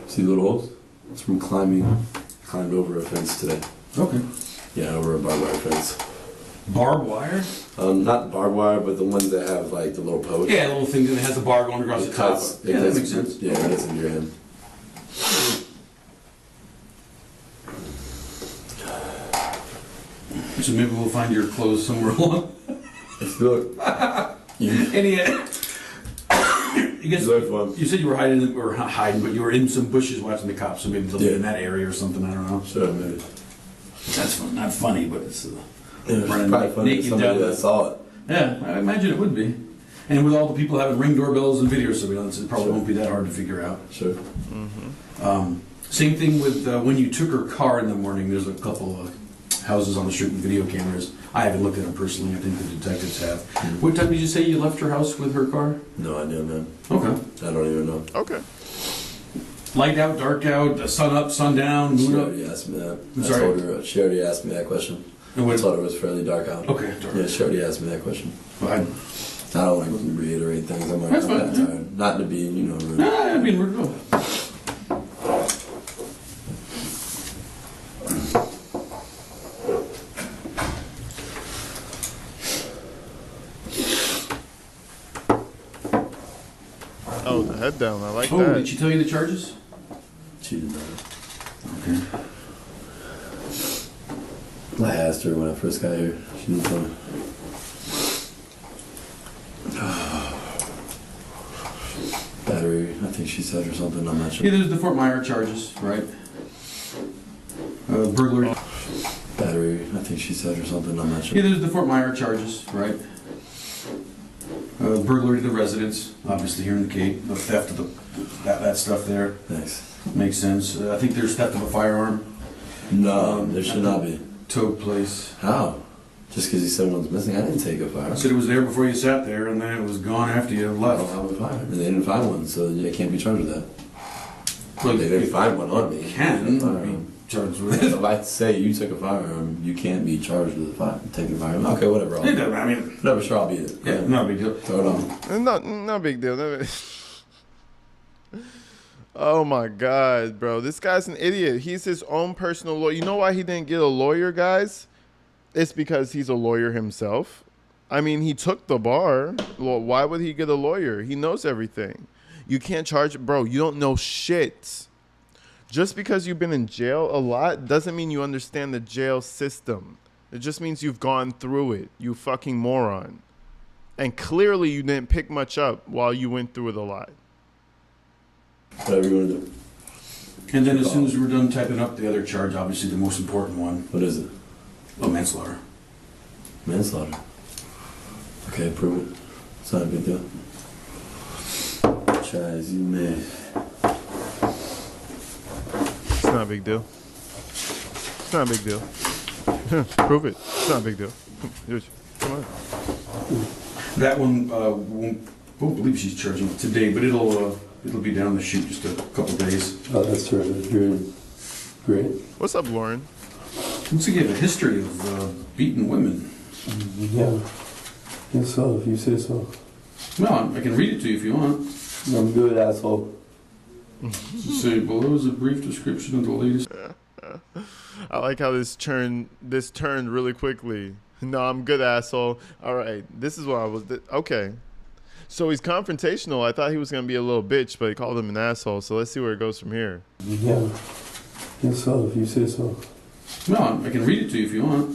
See the little holes? It's from climbed over a fence today. Okay. Yeah, over a barbed wire fence. Barbed wire? Not barbed wire, but the ones that have like the little post. Yeah, little thing that has the bar going across the top. Yeah, that makes sense. Yeah, it gets in your hand. So maybe we'll find your clothes somewhere along. Look. You said you were hiding, but you were in some bushes watching the cops, so maybe they'll be in that area or something, I don't know. Sure, maybe. That's fun. Not funny, but it's It's probably funny to somebody that saw it. Yeah, I imagine it would be. And with all the people having Ring doorbells and video surveillance, it probably won't be that hard to figure out. Sure. Same thing with when you took her car in the morning. There's a couple of houses on the street with video cameras. I haven't looked at them personally. I think the detectives have. What time did you say you left her house with her car? No idea, man. Okay. I don't even know. Okay. Light out, dark out, sun up, sun down, She moon up. already asked me that. I'm I sorry? told her, she already asked me that question. And I what? thought it was fairly dark out. Okay, dark. Yeah, she already asked me that question. Well, I don't want to reiterate things. I'm That's fine. kinda tired. Not to be, rude. I mean, we're good. Oh, the head down. I like Oh, that. did she tell you the charges? She did not. Okay. I asked her when I first got here. She didn't tell me. Battery, I think she said or something. I'm not sure. Yeah, there's the Fort Myers charges, right? Burglary. Battery, I think she said or something. I'm not sure. Yeah, there's the Fort Myers charges, right? Burglary to the residence, obviously here in the Cape. The theft of that stuff there Thanks. makes sense. I think there's theft of a firearm. No, there should not be. Took place. How? Just because he said one's missing? I didn't take a fire. I said it was there before you sat there, and then it was gone after you I don't left. have a fire. And they didn't find one, so they can't be charged with that. Well, They didn't find one on me. can Firearm. be charged with it. If I say you took a firearm, you can't be charged with a fire. Taking a firearm. Okay, whatever. It doesn't- I mean, Whatever, sure, I'll be it. yeah, no big deal. Throw it on. No big deal. Oh my God, bro. This guy's an idiot. He's his own personal lawyer. You know why he didn't get a lawyer, guys? It's because he's a lawyer himself. I mean, he took the bar. Well, why would he get a lawyer? He knows everything. You can't charge, bro. You don't know shit. Just because you've been in jail a lot doesn't mean you understand the jail system. It just means you've gone through it, you fucking moron. And clearly you didn't pick much up while you went through it a lot. Whatever you want to do. And then as soon as we're done typing up the other charge, obviously the most important one, What is it? manslaughter. Manslaughter. Okay, prove it. It's not a big deal. Try as you may. It's not a big deal. It's not a big deal. Prove it. It's not a big deal. Come on. That one won't believe she's charging today, but it'll be down the chute just a couple days. Oh, that's terrific. You're great. What's up, Lauren? Looks like you have a history of beating women. Yeah. Yes, so, if you say so. Well, I can read it to you if you want. I'm good, asshole. Say below is a brief description of the latest. I like how this turned really quickly. No, I'm good, asshole. All right, this is what I was. Okay, so he's confrontational. I thought he was gonna be a little bitch, but he called him an asshole. So let's see where it goes from here. Yeah. Yes, so, if you say so. Well, I can read it to you if you want.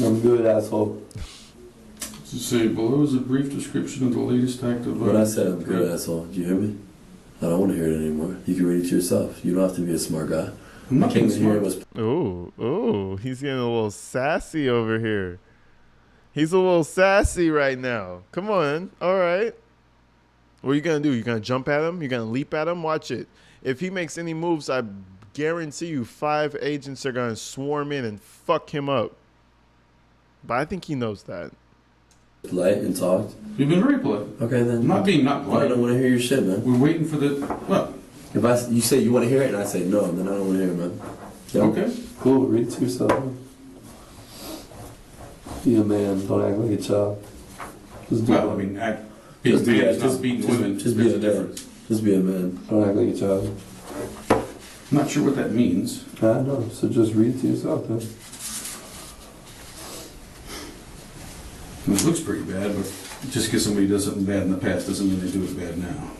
I'm good, asshole. Say below is a brief description of the latest act of. When I said I'm good, asshole, do you hear me? I don't want to hear it anymore. You can read it to yourself. You don't have to be a smart guy. I'm I not came being in here smart. and was Ooh, he's getting a little sassy over here. He's a little sassy right now. Come on, all right. What are you gonna do? You gonna jump at him? You gonna leap at him? Watch it. If he makes any moves, I guarantee you 5 agents are gonna swarm in and fuck him up. But I think he knows that. polite and talked. You've been very polite. Okay, then. I'm not being not I polite. don't want to hear your shit, man. We're waiting for the. Well, If you say you want to hear it and I say no, then I don't want to hear it, man. Yeah. okay. Cool, read it to yourself. Be a man, don't act like a child. Just do Well, it. I mean, being Just be man that. is not beating women. Just be There's a that. difference. Just be a man. Don't act like a child. I'm not sure what that means. I know, so just read it to yourself then. It looks pretty bad, but just because somebody does something bad in the past doesn't mean they do it bad now.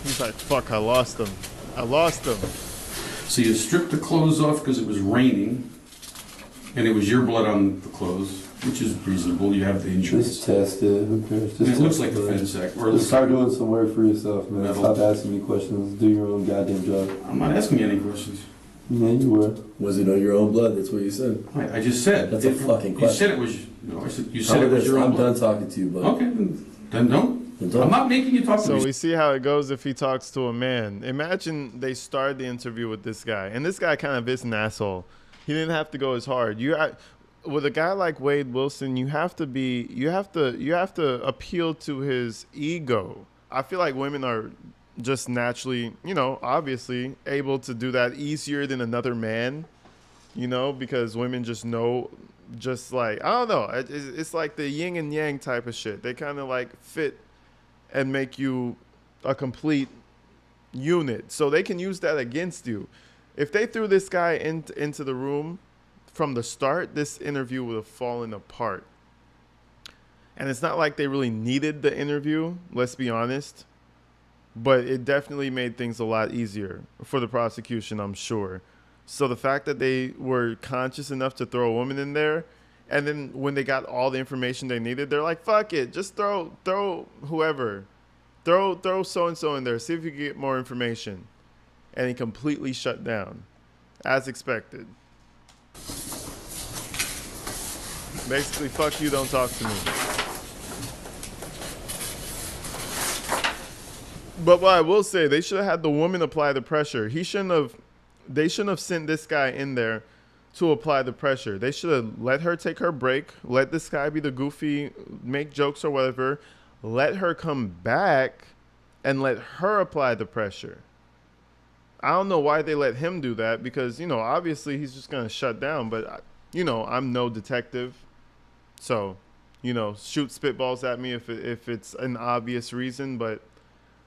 He's like, fuck, I lost him. I lost him. So you stripped the clothes off because it was raining, and it was your blood on the clothes, which is reasonable. You have the injuries. Just test it. Who cares? Just And it looks test like a it. fence sack. Or it Just looks start like doing some work for yourself, man. Metal. Stop asking me questions. Do your own goddamn job. I'm not asking you any questions. Yeah, you were. Was it on your own blood? That's what you said. I just said. That's a fucking You question. said it was. No, I said you How said it about was this? your own I'm blood. done talking to you, bud. Okay, then don't. I'm done. I'm not making you talk to So me. we see how it goes if he talks to a man. Imagine they started the interview with this guy, and this guy kind of is an asshole. He didn't have to go as hard. With a guy like Wade Wilson, you have to appeal to his ego. I feel like women are just naturally, obviously able to do that easier than another man, because women just know, just like, I don't know. It's like the yin and yang type of shit. They kind of like fit and make you a complete unit. So they can use that against you. If they threw this guy into the room from the start, this interview would have fallen apart. And it's not like they really needed the interview, let's be honest. But it definitely made things a lot easier for the prosecution, I'm sure. So the fact that they were conscious enough to throw a woman in there, and then when they got all the information they needed, they're like, fuck it, just throw whoever. Throw so-and-so in there, see if you can get more information. And he completely shut down, as expected. Basically, fuck you, don't talk to me. But what I will say, they should have had the woman apply the pressure. They shouldn't have sent this guy in there to apply the pressure. They should have let her take her break, let this guy be the goofy, make jokes or whatever, let her come back and let her apply the pressure. I don't know why they let him do that because, obviously he's just going to shut down. But, I'm no detective. So, shoot spitballs at me if it's an obvious reason. But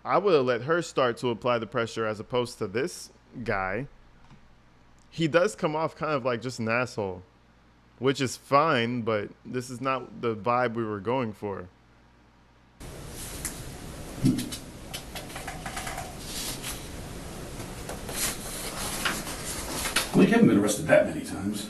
I would have let her start to apply the pressure as opposed to this guy. He does come off kind of like just an asshole, which is fine, but this is not the vibe we were going for. Well, you haven't been arrested that many times.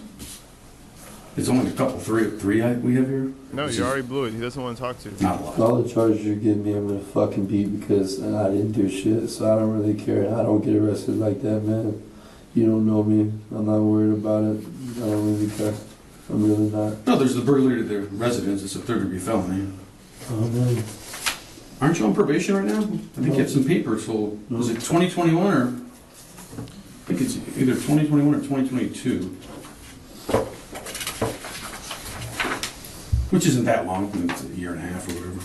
It's only a couple, three we have here. No, This you is already blew it. He doesn't want to talk to you. Not a lot. All the charges you're giving me, I'm gonna fucking beat because I didn't do shit, so I don't really care. I don't get arrested like that, man. You don't know me. I'm not worried about it. I don't really care. I'm really not. No, there's the burglary to their residence. It's a third-degree felony. Oh, man. Aren't you on probation right now? I think you have some papers. So was it 2021 or? I think it's either 2021 or 2022. Which isn't that long. I think it's a year and a half or whatever.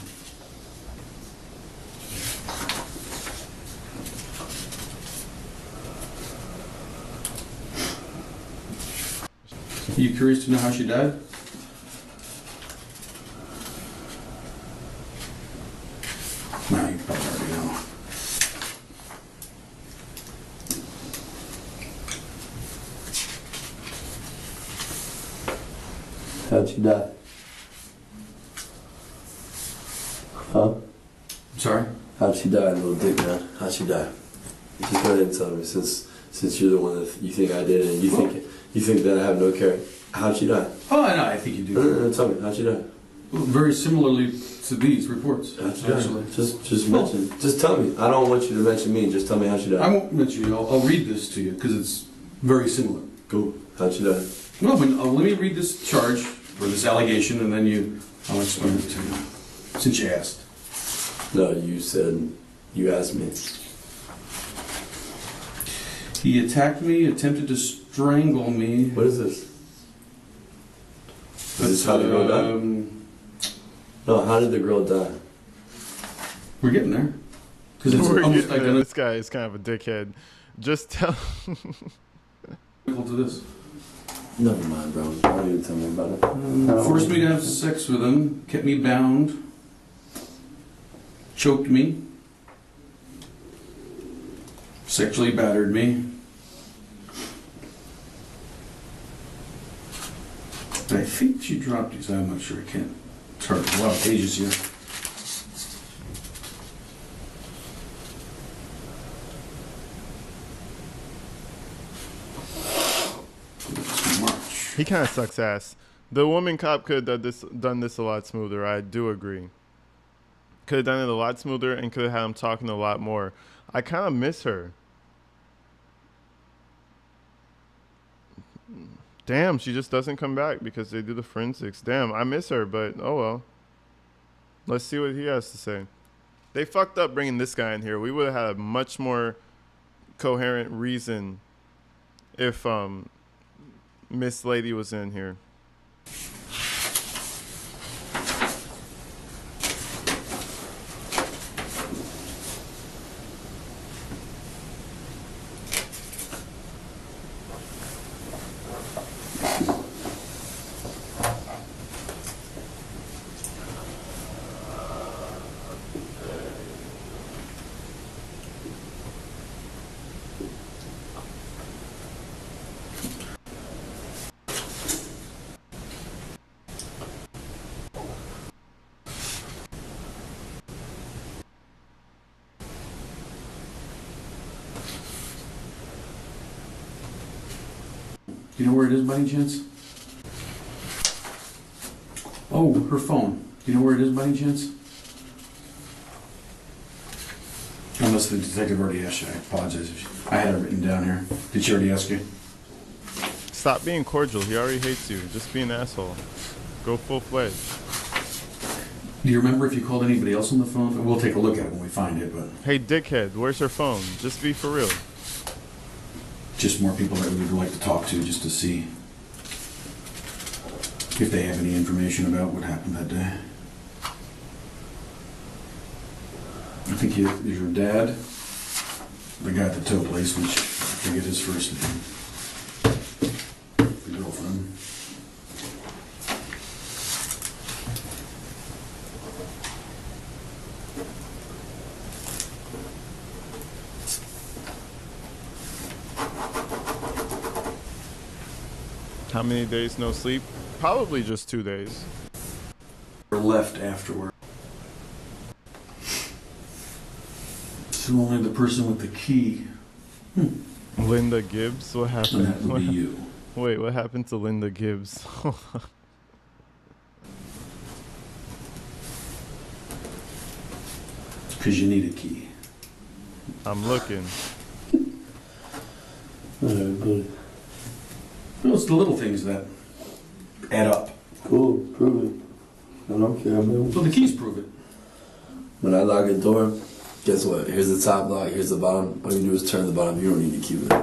Are you curious to know how she died? No, you probably already know. How'd she die? Huh? I'm sorry? How'd she die, little dick man? How'd she die? Just go ahead and tell me, since you're the one that you think I did it, and you think that I have no care. How'd she die? Oh, I know. I think you do. No, tell me, how'd she die? Very similarly to these reports, How'd she die? actually. Just mention. Just tell me. I don't want you to mention me. Just tell me how she died. I won't mention you. I'll read this to you because it's very similar. Cool. How'd she die? No, but let me read this charge or this allegation, and then I'll explain it to you. Since you asked. No, you said you asked me. He attacked me, attempted to strangle me. What is this? Is this how the girl died? No, how did the girl die? We're getting there. Because it's We're almost getting there. identical This guy is kind of a dickhead. Just tell. to this. Never mind, bro. Don't even tell me about it. Forced me to have sex with him, kept me bound. choked me, sexually battered me. But I think she dropped these. I'm not sure. I can't. It's hard. There's a lot of pages here. It's March. He kind of sucks ass. The woman cop could have done this a lot smoother. I do agree. Could have done it a lot smoother and could have had him talking a lot more. I kind of miss her. Damn, she just doesn't come back because they do the forensics. Damn, I miss her, but oh well. Let's see what he has to say. They fucked up bringing this guy in here. We would have had a much more coherent reason if Miss Lady was in here. Do you know where it is by any chance? Oh, her phone. Do you know where it is by any chance? Unless the detective already asked you. I apologize. I had it written down here. Did she already ask you? Stop being cordial. He already hates you. Just be an asshole. Go full-fledged. Do you remember if you called anybody else on the phone? We'll take a look at it when we find it, but Hey, dickhead, where's her phone? Just be for real. just more people that we would like to talk to just to see if they have any information about what happened that day. I think it is your dad, the guy at the tow place, which I forget his first name. The girlfriend. How many days no sleep? Probably just 2 days. Or left afterward. So only the person with the key. Linda Gibbs? What And happened? that would be you. Wait, what happened to Linda Gibbs? Because you need a key. I'm looking. Alright, buddy. No, it's the little things that add up. Cool, prove it. I don't care, man. So the keys prove it. When I lock a door, guess what? Here's the top lock, here's the bottom. All you do is turn the bottom. You don't need to keep it.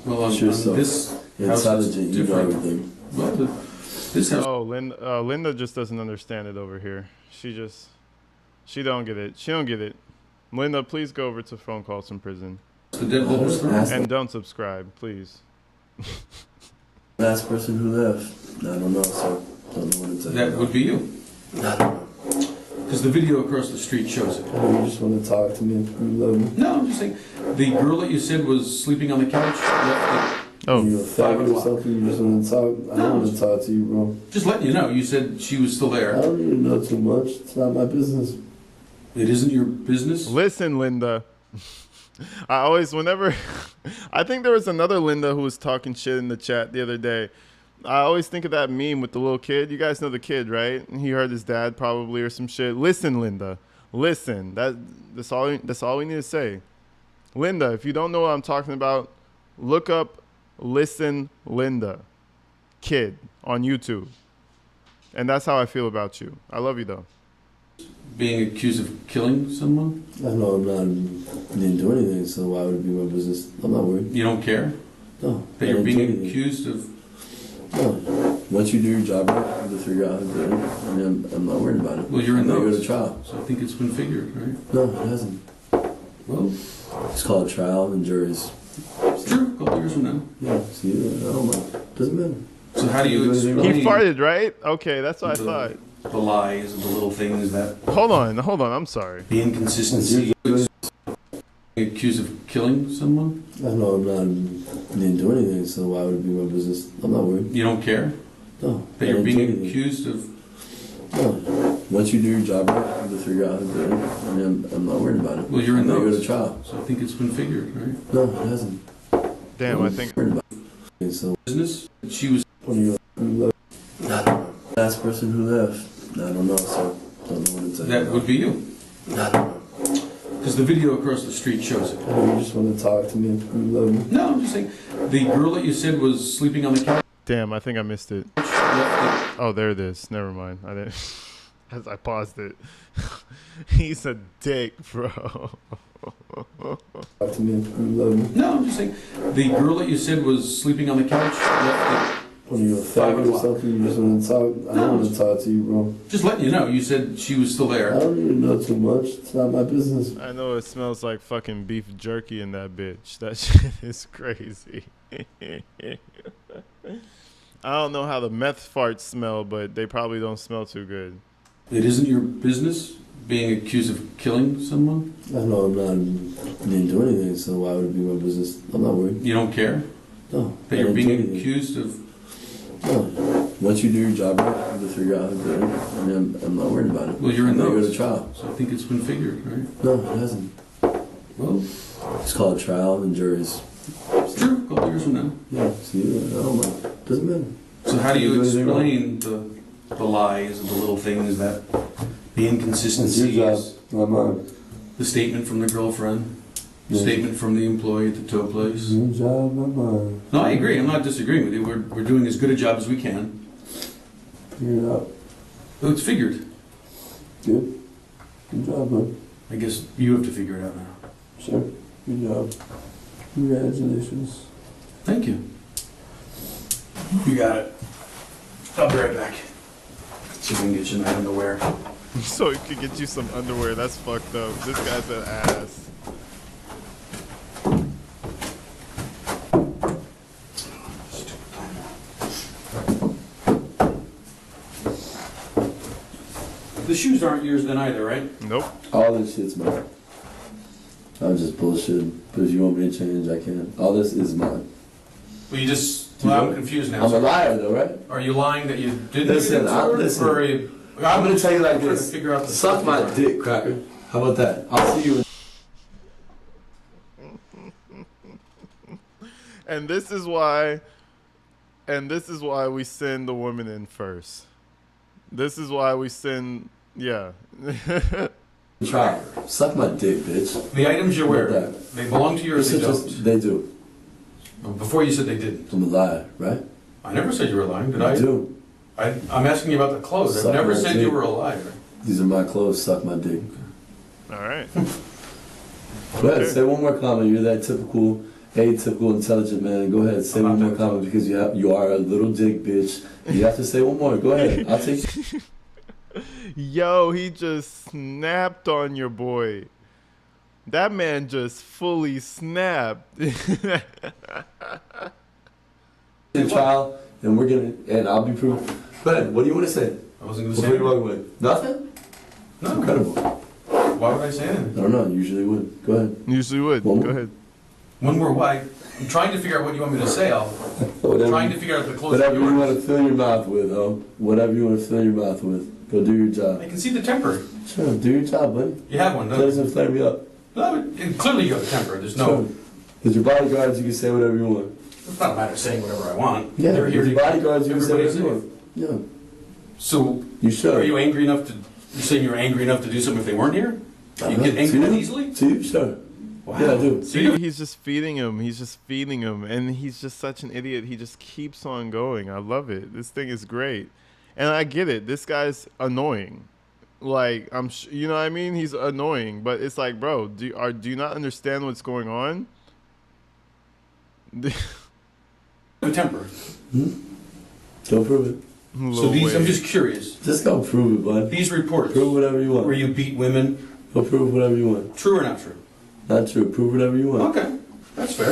Well, on, Sure, on so this You're house, it's intelligent, you know different. everything. Well, this house. Oh, Linda just doesn't understand it over here. She don't get it. She don't get it. Linda, please go over to phone calls from prison. The devil was thrown. Ask And don't subscribe, please. last person who left. I don't know, so don't know what to tell you. That would be you. I don't know. Because the video across the street shows it. Oh, you just want to talk to me. You love me. No, I'm just saying. The girl that you said was sleeping on the couch left Oh, You a 5 faggot or o'clock. something? You just want to talk? I No. don't want to talk to you, bro. it. Just letting you know. You said she was still I there. don't need to know too much. It's not my business. It isn't your business. listen, Linda. I always, whenever, I think there was another Linda who was talking shit in the chat the other day. I always think of that meme with the little kid. You guys know the kid, right? He heard his dad probably or some shit. Listen, Linda. Listen. That's all we need to say. Linda, if you don't know what I'm talking about, look up Listen Linda Kid on YouTube. And that's how I feel about you. I love you though. Being accused of killing someone. I know I didn't do anything, so why would it be my business? I'm not worried. You don't care No. that I you're didn't do being anything. accused of. No. Once you do your job right, you have to figure out how to do it. I mean, I'm not worried about it. Well, you're in I'm gonna go those. to trial. So I think it's been figured, right? No, it hasn't. Well, It's called trial and juries. sure. A couple years from now. Yeah, see, I don't know. Doesn't matter. So how do you He explain? farted, right? Okay, that's what I thought. the lies and the little things that Hold on. I'm sorry. the inconsistency. Accused of killing someone? I know I didn't do anything, so why would it be my business? I'm not worried. You don't care No. that I you're didn't do being anything. accused of? No. Once you do your job right, you have to figure out how to do it. I mean, I'm not worried about it. Well, you're in I'm gonna go those. to trial. So I think it's been figured, right? No, it hasn't. Damn, I think. Worried about it. So, Business. She was. when you left, I don't know. Last person who left, I don't know, so don't know what to tell you. That would be you, I don't know. because the video across the street shows it. I know you just want to talk to me. You love me. No, I'm just saying. The girl that you said was sleeping on the couch. Damn, I think I missed it. Left Oh, there it is. Never mind. I didn't. As I paused it. He's a dick, bro. Talk to me. You love me. No, I'm just saying. The girl that you said was sleeping on the couch. Left When you're a 5 faggot or o'clock. something, you just want to talk. I No. don't want to talk to you, bro. Just letting you know. You said she was still I there. don't need to know too much. It's not my business. I know it smells like fucking beef jerky in that bitch. That shit is crazy. I don't know how the meth farts smell, but they probably don't smell too good. It isn't your business being accused of killing someone. I know I didn't do anything, so why would it be my business? I'm not worried. You don't care No. that I you're didn't do being anything. accused of. No. Once you do your job right, you have to figure out how to do it. I mean, I'm not worried about it. Well, you're in I'm gonna go those. to trial. So I think it's been figured, right? No, it hasn't. Well, It's called trial and juries. sure. A couple years from now. Yeah, see, I don't know. Doesn't matter. So how do you You do anything wrong? explain the lies and the little things that the It's your inconsistencies, job, not mine. the statement from the girlfriend, the Yeah. statement from the employee at the tow place? Your job, not mine. No, I agree. I'm not disagreeing with you. We're doing as good a job as we can. Figure it out. So it's figured. Good. Good job, man. I guess you have to figure it out now. Sure. Good job. Congratulations. Thank you. You got it. I'll be right back. See if we can get you an item to wear. So he could get you some underwear. That's fucked up. This guy's an ass. The shoes aren't yours then either, right? Nope. All this shit's mine. I'm just bullshitting. But if you want me to change, I can. All this is mine. Well, you just. Do you Well, I'm want- confused now. I'm a liar, though, right? Are you lying that you didn't Listen, do it, I'll or listen. are you? I'm gonna tell you like trying to this. figure out the Suck my dick, cracker. How about that? I'll see you in. And this is why we send the woman in first. This is why we send, yeah. Try. Suck my dick, bitch. The items you're wearing, That. they belong to you or This they is don't? just, they do. Well, before you said they didn't. I'm a liar, right? I never said you were lying, did I I? do. I'm asking you about the clothes. I've Suck never my said dick. you were a liar. These are my clothes. Suck my dick. All right. Go ahead, Okay. say one more comment. You're that typical, atypical, intelligent man. Go ahead, say I'm one not more that comment because you are a little dick, bitch. You have to say one more. Go ahead. I'll take. Yo, he just snapped on your boy. That man just fully snapped. In trial, and we're gonna, and I'll be proof. Go ahead. What do you want to say? I wasn't going to Before say you walk anything. away. Nothing. No. Incredible. Why would I say I anything? don't know. Usually would. Go ahead. Usually would. One Go more. ahead. One more why. I'm trying to figure out what you want me to say. I'm Whatever. trying to figure out the clothes Whatever are you want to yours. fill your mouth with, whatever you want to fill your mouth with. Go do your job. I can see the temper. Sure, do your job, buddy. You have one, Play don't you? some flare me up. No, clearly you have a temper. There's no. Sure. With your bodyguards, you can say whatever you want. It's not a matter of saying whatever I want. Yeah, They're with here your to bodyguards, you can say everybody's whatever you safe. want. So, Yeah, you should. are you angry enough to? You saying you're angry enough to do something if they weren't here? You get angry that easily? To you, sure. Wow. Yeah, I do. See, he's just feeding him. He's just feeding him. And he's just such an idiot. He just keeps on going. I love it. This thing is great. And I get it. This guy's annoying. Like, you know what I mean? He's annoying. But it's like, bro, do you not understand what's going on? The temper. Go prove it. So these, I'm just curious. Just go prove it, bud. These reports Prove whatever you want. where you beat women, Go prove whatever you want. true or not true? Not true. Prove whatever you want. Okay, that's fair.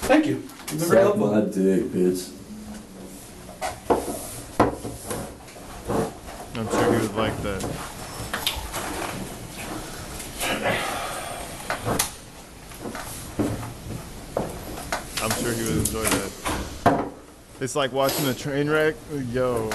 Thank you. You've been very Suck helpful. my dick, bitch. I'm sure he would like that. I'm sure he would enjoy that. It's like watching a train wreck. Yo.